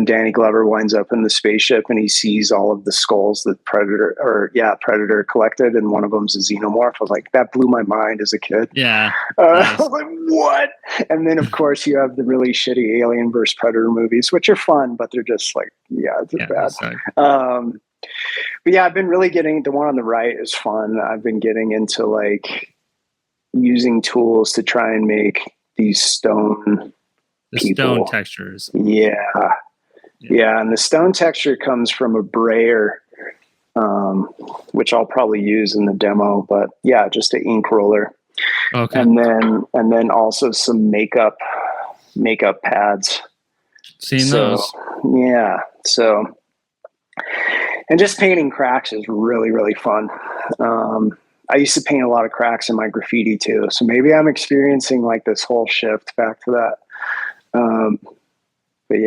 Danny Glover winds up in the spaceship and he sees all of the skulls that Predator collected, and one of them's a xenomorph, I was like, that blew my mind as a kid. Yeah. Nice. I was like, what? And then, of course, you have the really shitty Alien vs. Predator movies, which are fun, but they're just like, they're bad. But yeah, I've been really getting, the one on the right is fun. I've been getting into like using tools to try and make these stone stone textures. Yeah. And the stone texture comes from a brayer, which I'll probably use in the demo, but yeah, just an ink roller. Okay. And then also some makeup pads. Seen those. Yeah. So, and just painting cracks is really, really fun. I used to paint a lot of cracks in my graffiti too. So maybe I'm experiencing like this whole shift back to that. But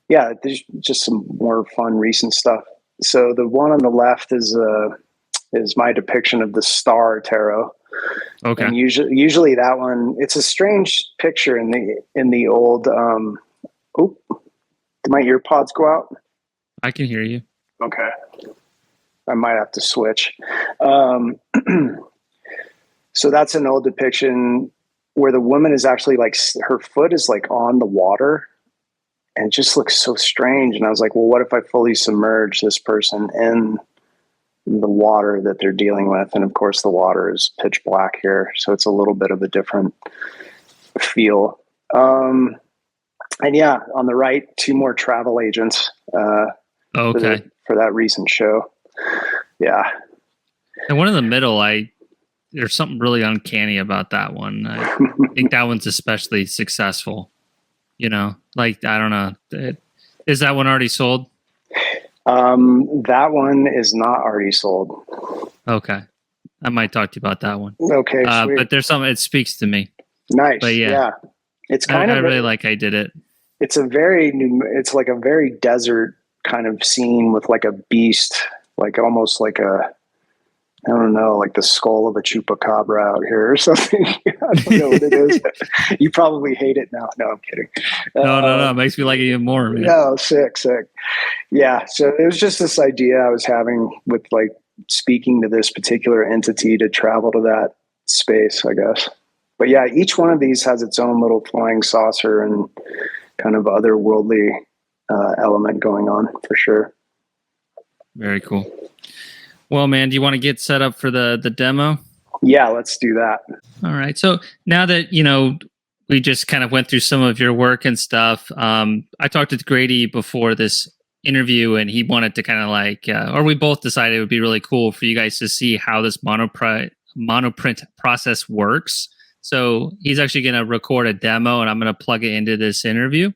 yeah, there's just some more fun recent stuff. So the one on the left is my depiction of the star tarot. Okay. And usually that one, it's a strange picture in the old, did my ear pods go out? I can hear you. Okay. I might have to switch. So that's an old depiction where the woman is actually like, her foot is like on the water, and it just looks so strange. And I was like, well, what if I fully submerge this person in the water that they're dealing with? And of course the water is pitch black here, so it's a little bit of a different feel. And yeah, on the right, 2 more travel agents, okay, for that recent show. Yeah. And one in the middle, there's something really uncanny about that one. I think that one's especially successful. Like, I don't know. Is that one already sold? That one is not already sold. Okay. I might talk to you about that one. Okay. Sweet. But there's something, it speaks to me. Nice. But yeah. It's kind of, I really like how I did it. It's like a very desert kind of scene with like a beast, like almost like I don't know, like the skull of a chupacabra out here or something. I don't know what it is. You probably hate it now. No, I'm kidding. No. It makes me like it even more. Man. No, sick. Yeah. So it was just this idea I was having with like speaking to this particular entity to travel to that space, I guess. But yeah, each one of these has its own little flying saucer and kind of otherworldly element going on for sure. Very cool. Well, man, do you want to get set up for the demo? Yeah, let's do that. All right. So now that, we just kind of went through some of your work and stuff, I talked to Grady before this interview, and he wanted to kind of like, or we both decided it would be really cool for you guys to see how this monoprint process works. So he's actually going to record a demo, and I'm going to plug it into this interview.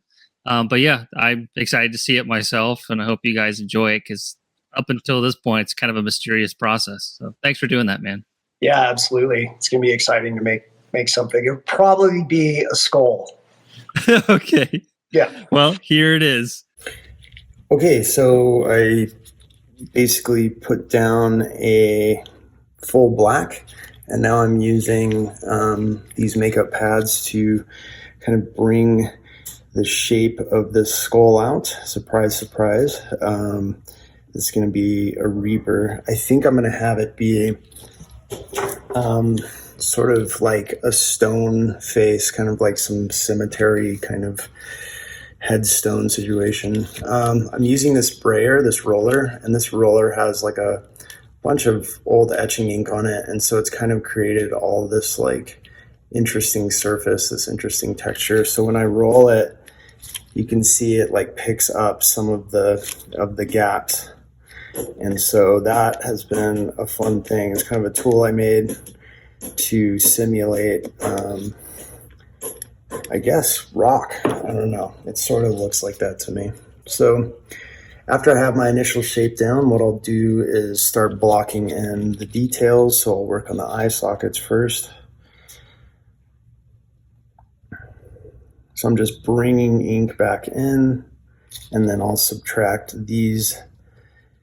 But yeah, I'm excited to see it myself, and I hope you guys enjoy it, because up until this point, it's kind of a mysterious process. So thanks for doing that, man. Yeah, absolutely. It's going to be exciting to make something. It'll probably be a skull. Okay. Yeah. Well, here it is. Okay, so I basically put down a full black, and now I'm using these makeup pads to kind of bring the shape of this skull out. Surprise, surprise. It's going to be a Reaper. I think I'm going to have it be sort of like a stone face, kind of like some cemetery kind of headstone situation. I'm using this brayer, this roller, and this roller has like a bunch of old etching ink on it. And so it's kind of created all this like interesting surface, this interesting texture. So when I roll it, you can see it like picks up some of the gaps. And so that has been a fun thing. It's kind of a tool I made to simulate, I guess, rock. I don't know. It sort of looks like that to me. So After I have my initial shape down, what I'll do is start blocking in the details. So I'll work on the eye sockets first. So I'm just bringing ink back in, and then I'll subtract these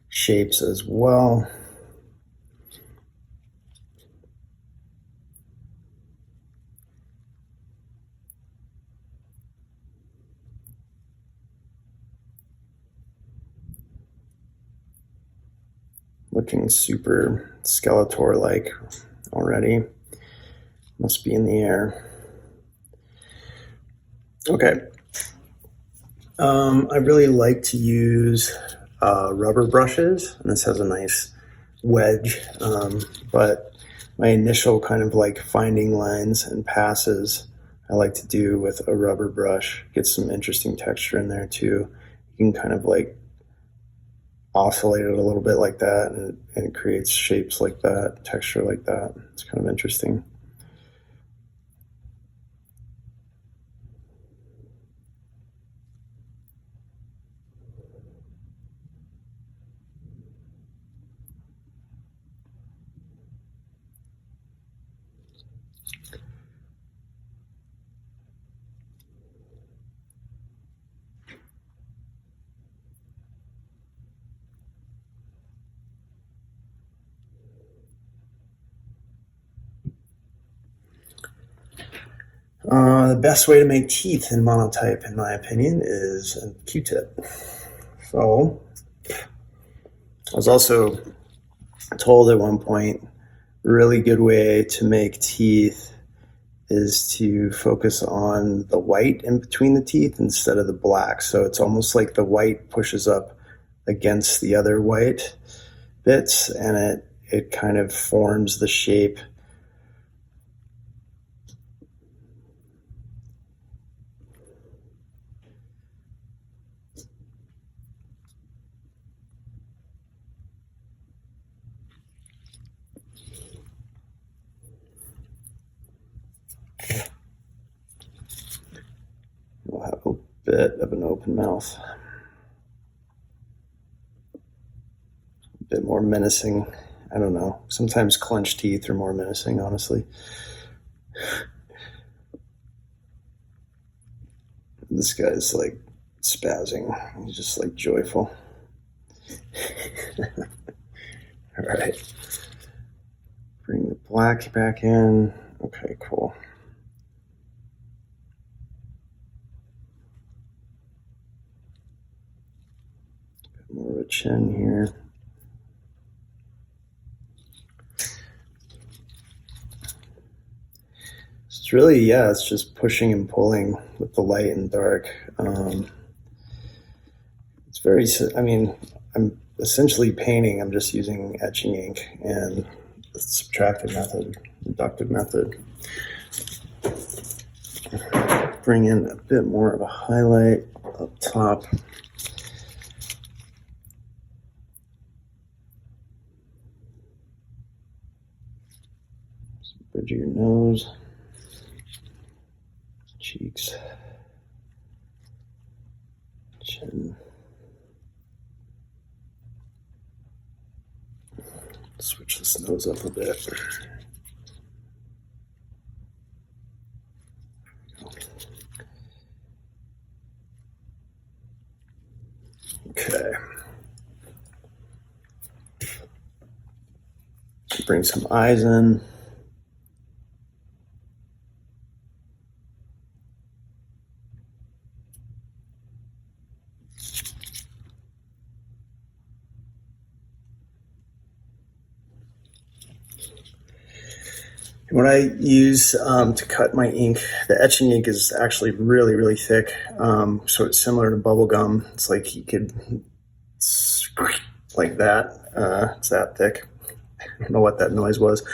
shapes as well. Looking super Skeletor-like already. Must be in the air. Okay. I really like to use rubber brushes, and this has a nice wedge, but my initial kind of like finding lines and passes I like to do with a rubber brush. Get some interesting texture in there too. You can kind of like oscillate it a little bit like that, and it creates shapes like that, texture like that. It's kind of interesting. The best way to make teeth in Monotype, in my opinion, is a Q-tip. So, I was also told at one point, a really good way to make teeth is to focus on the white in between the teeth instead of the black. So it's almost like the white pushes up against the other white bits, and it kind of forms the shape. We'll have a bit of an open mouth. A bit more menacing. I don't know. Sometimes clenched teeth are more menacing, honestly. This guy's like spazzing. He's just like joyful. All right. Bring the black back in. Okay, cool. Bit more of a chin here. It's really, yeah, it's just pushing and pulling with the light and dark. It's very, I mean, I'm essentially painting. I'm just using etching ink and the subtractive method, inductive method. Bring in a bit more of a highlight up top. Bridge of your nose, cheeks, chin. Switch this nose up a bit. Okay. Bring some eyes in. What I use to cut my ink, the etching ink is actually really, really thick. So it's similar to bubble gum. It's like you could, like that. It's that thick. I don't know what that noise was.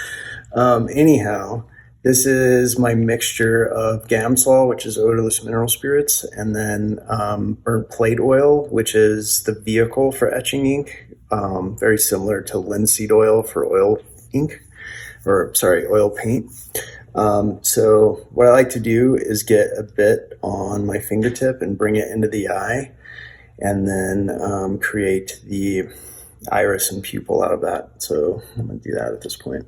Anyhow, this is my mixture of Gamsol, which is odorless mineral spirits, and then burnt plate oil, which is the vehicle for etching ink. Very similar to linseed oil for oil ink. Oil paint. So what I like to do is get a bit on my fingertip and bring it into the eye and then create the iris and pupil out of that. So I'm going to do that at this point.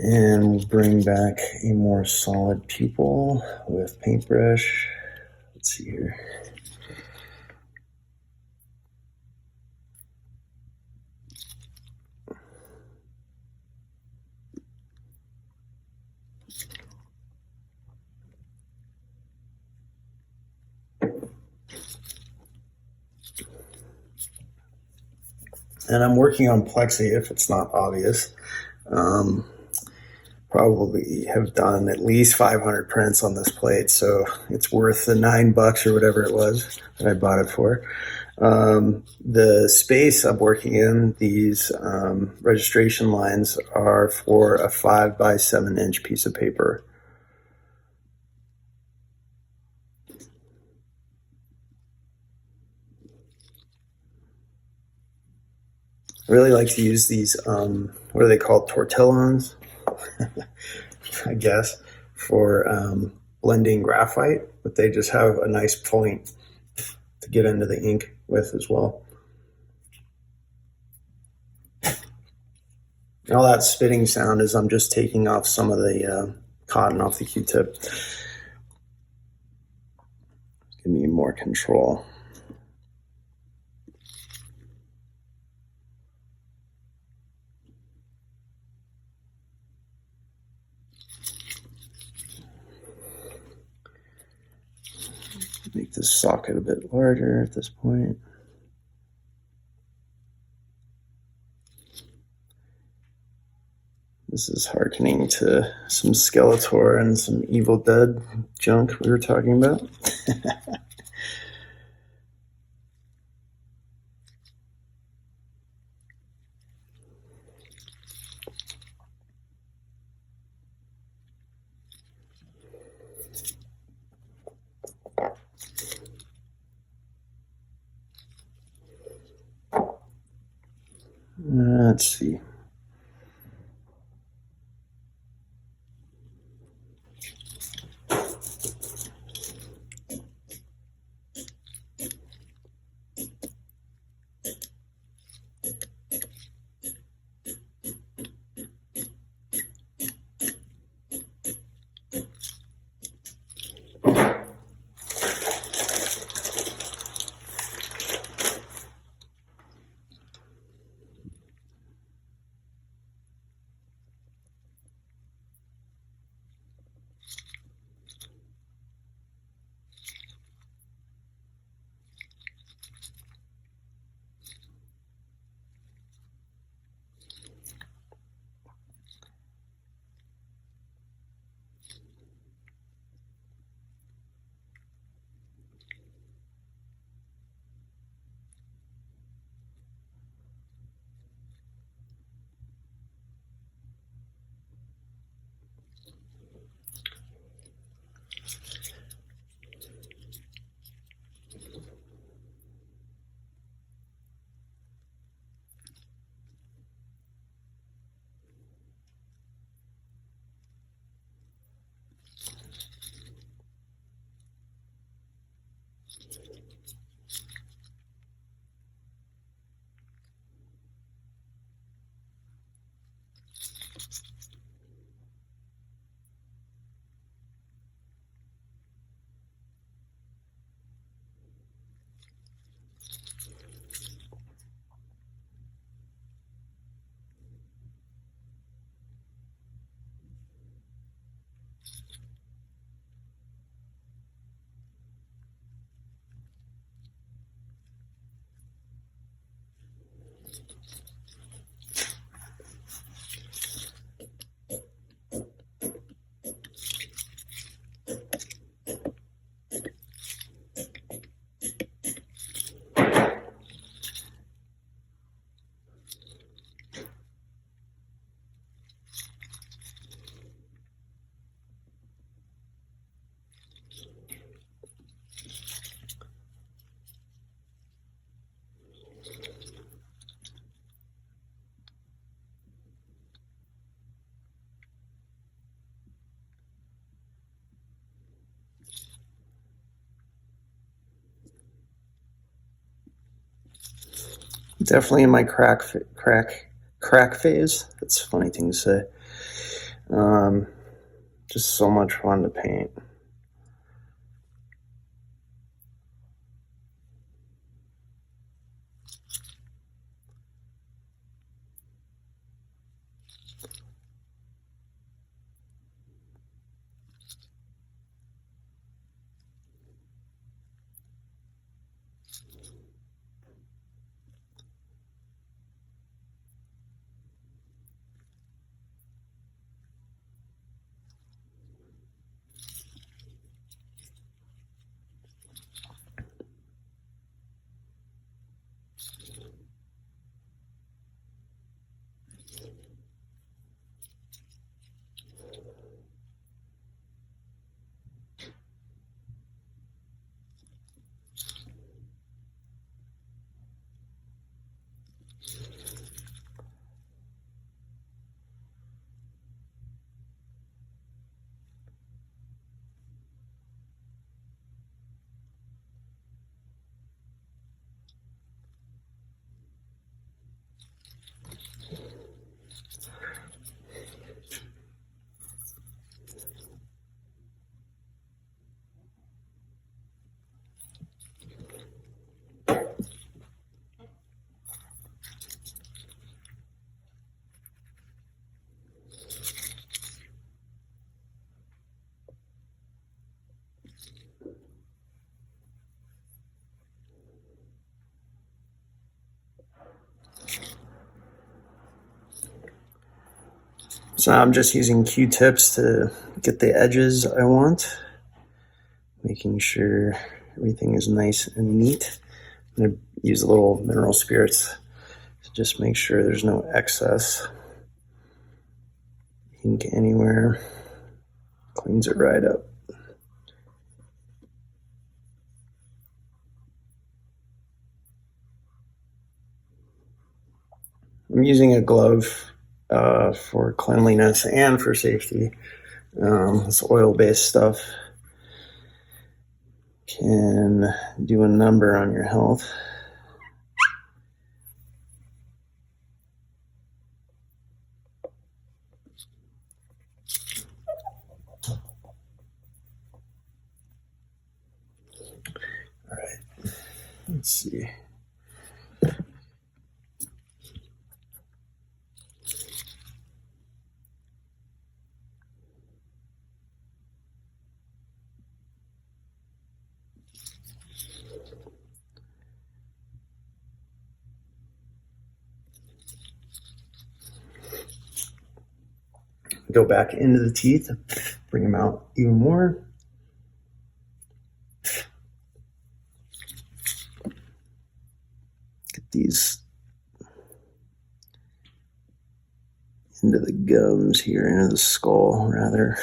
And we'll bring back a more solid pupil with paintbrush. Let's see here. And I'm working on plexi if it's not obvious. Probably have done at least 500 prints on this plate, so it's worth the $9 or whatever it was that I bought it for. The space I'm working in, these registration lines are for a 5 by 7 inch piece of paper. I really like to use these, what are they called, tortillons? I guess, for blending graphite, but they just have a nice point to get into the ink with as well. And all that spitting sound is I'm just taking off some of the cotton off the Q-tip. Give me more control. Make this socket a bit larger at this point. This is hearkening to some Skeletor and some Evil Dead junk we were talking about. Let's see. Definitely in my crack phase. That's a funny thing to say. Just so much fun to paint. So I'm just using Q-tips to get the edges I want, making sure everything is nice and neat. I'm going to use a little mineral spirits to just make sure there's no excess ink anywhere. Cleans it right up. I'm using a glove for cleanliness and for safety. This oil-based stuff can do a number on your health. All right, let's see. Go back into the teeth, bring them out even more. Get these into the gums here, into the skull rather.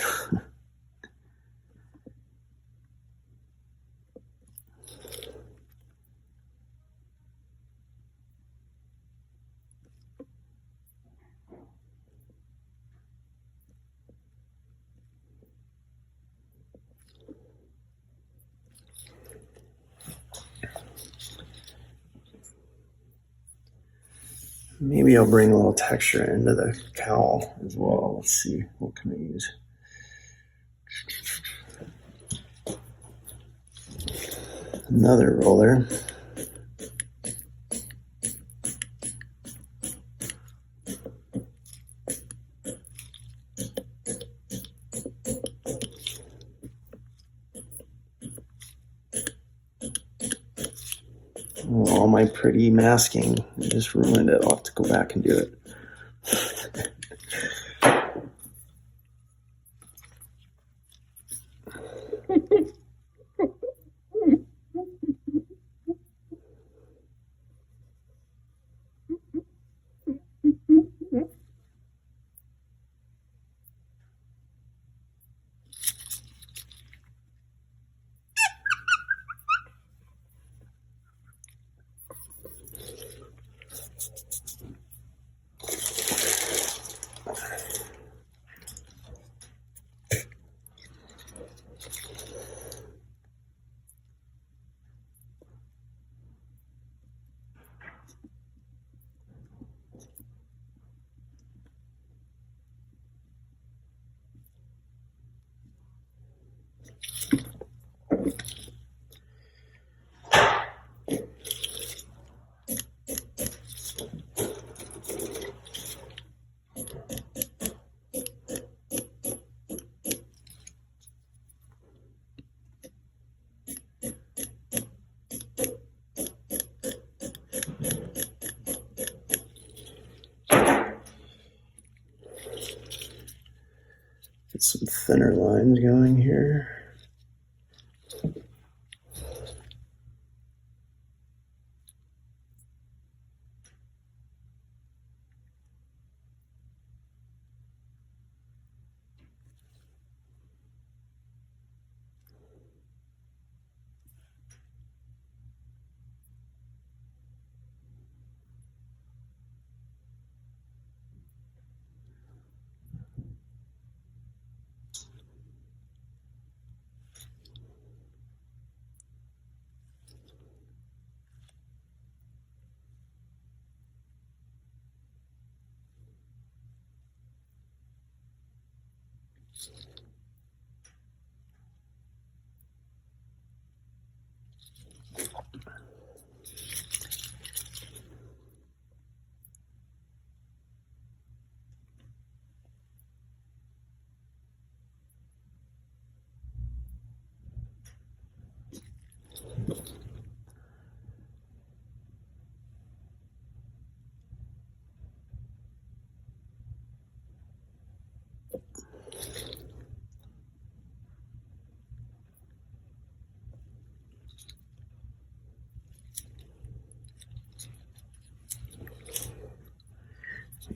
Maybe I'll bring a little texture into the cowl as well. Let's see, what can I use? Another roller. All my pretty masking, I just ruined it. I'll have to go back and do it. Get some thinner lines going here.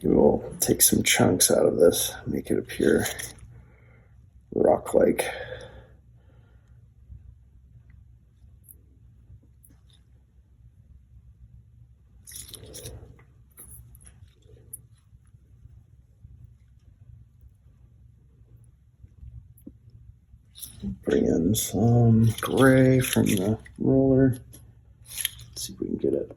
We'll take some chunks out of this, make it appear rock-like. Bring in some gray from the roller. Let's see if we can get it.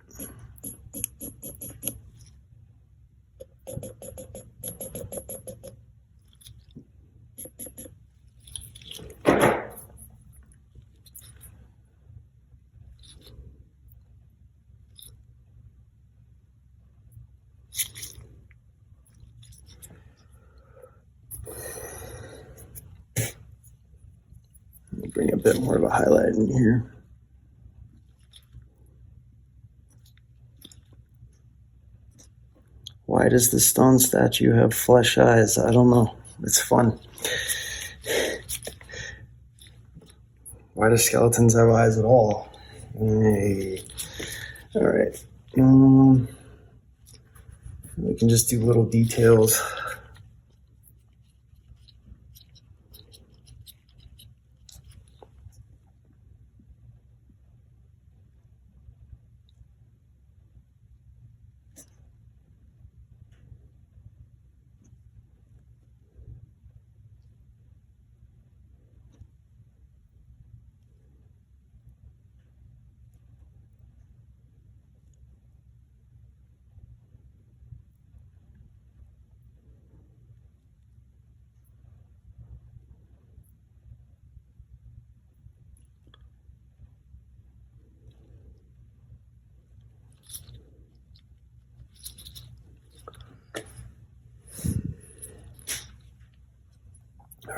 Bring a bit more of a highlight in here. Why does the stone statue have flesh eyes? I don't know. It's fun. Why do skeletons have eyes at all? Hey. All right. We can just do little details.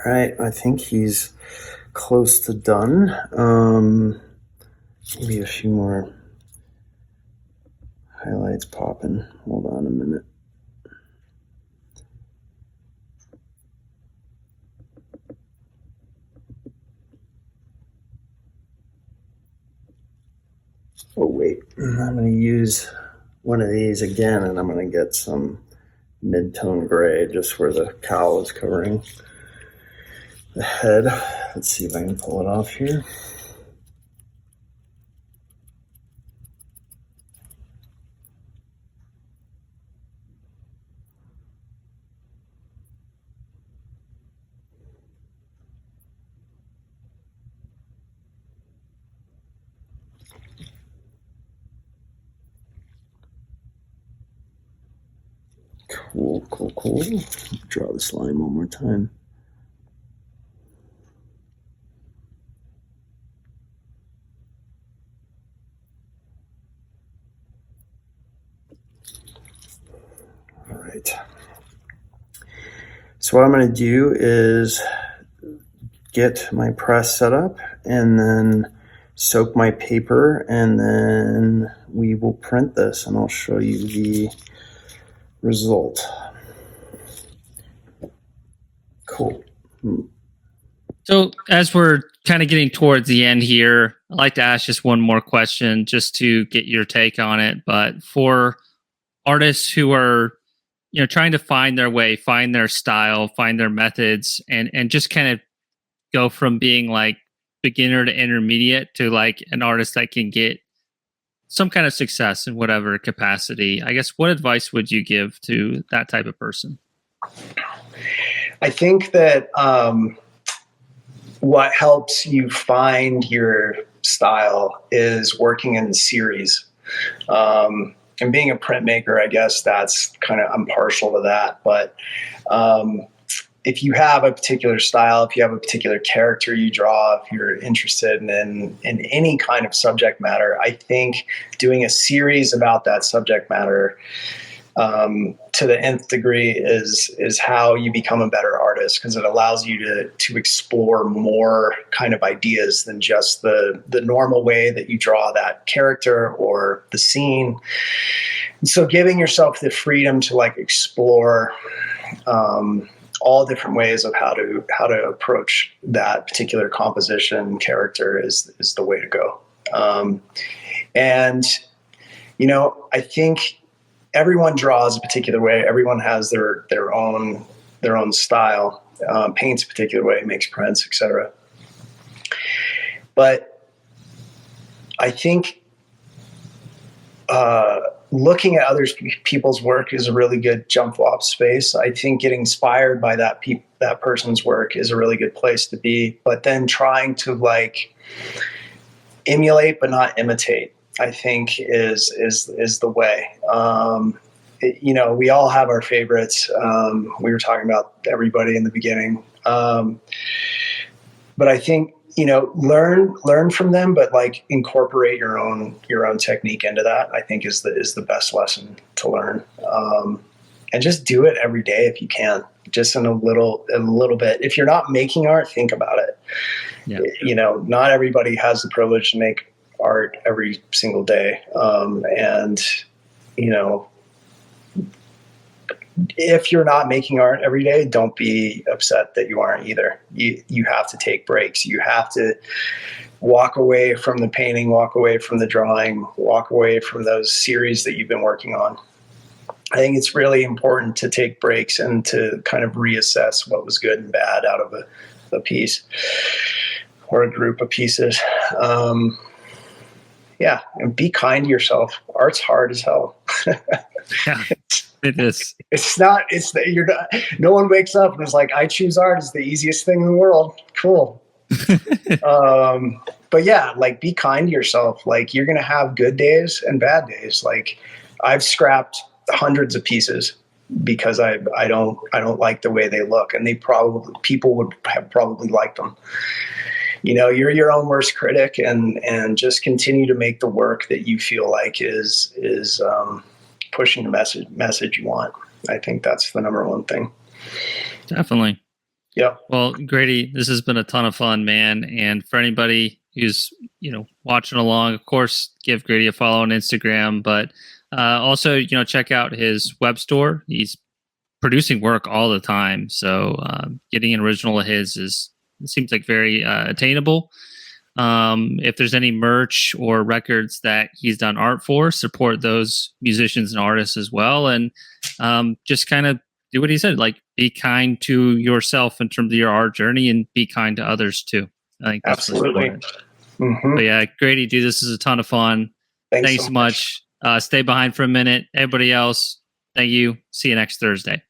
All right, I think he's close to done. Maybe a few more highlights popping. Hold on a minute. Oh wait, I'm going to use one of these again, and I'm going to get some mid-tone gray just where the cowl is covering the head. Let's see if I can pull it off here. Cool. Draw this line one more time. right. So what I'm going to do is get my press set up and then soak my paper, and then we will print this and I'll show you the result. Cool. So as we're kind of getting towards the end here, I'd like to ask just one more question just to get your take on it. But for artists who are, trying to find their way, find their style, find their methods, and just kind of go from being like beginner to intermediate to like an artist that can get some kind of success in whatever capacity, I guess, what advice would you give to that type of person? I think that what helps you find your style is working in series. And being a printmaker, I guess that's kind of, I'm partial to that. But if you have a particular style, if you have a particular character you draw, if you're interested in any kind of subject matter, I think doing a series about that subject matter to the nth degree is how you become a better artist, because it allows you to explore more kind of ideas than just the normal way that you draw that character or the scene. And so giving yourself the freedom to like explore all different ways of how to approach that particular composition character is the way to go. And I think everyone draws a particular way. Everyone has their own style. Paints a particular way, makes prints, etc. But I think looking at other people's work is a really good jump off space. I think getting inspired by that person's work is a really good place to be. But then trying to like emulate but not imitate, I think is the way. We all have our favorites. We were talking about everybody in the beginning. But I think, learn from them, but like incorporate your own technique into that, I think is the best lesson to learn. And just do it every day if you can, just in a little bit. If you're not making art, think about it. Yeah. Not everybody has the privilege to make art every single day. If you're not making art every day, don't be upset that you aren't either. You have to take breaks. You have to walk away from the painting, walk away from the drawing, walk away from those series that you've been working on. I think it's really important to take breaks and to kind of reassess what was good and bad out of a piece or a group of pieces. And be kind to yourself. Art's hard as hell. Yeah, it is. No one wakes up and is like, I choose art as the easiest thing in the world. Cool. But yeah, like be kind to yourself. Like you're going to have good days and bad days. Like I've scrapped hundreds of pieces because I don't like the way they look, and people would have probably liked them. You're your own worst critic, and just continue to make the work that you feel like is pushing the message you want. I think that's the number one thing. Definitely. Yeah. Well, Grady, this has been a ton of fun, man. And for anybody who's, watching along, of course, give Grady a follow on Instagram, but also, check out his web store. He's producing work all the time. So getting an original of his seems like very attainable. If there's any merch or records that he's done art for, support those musicians and artists as well. And just kind of do what he said, like be kind to yourself in terms of your art journey, and be kind to others too. I think that's absolutely. Mm-hmm. But yeah, Grady, dude, this is a ton of fun. Thanks so much. Stay behind for a minute. Everybody else, thank you. See you next Thursday.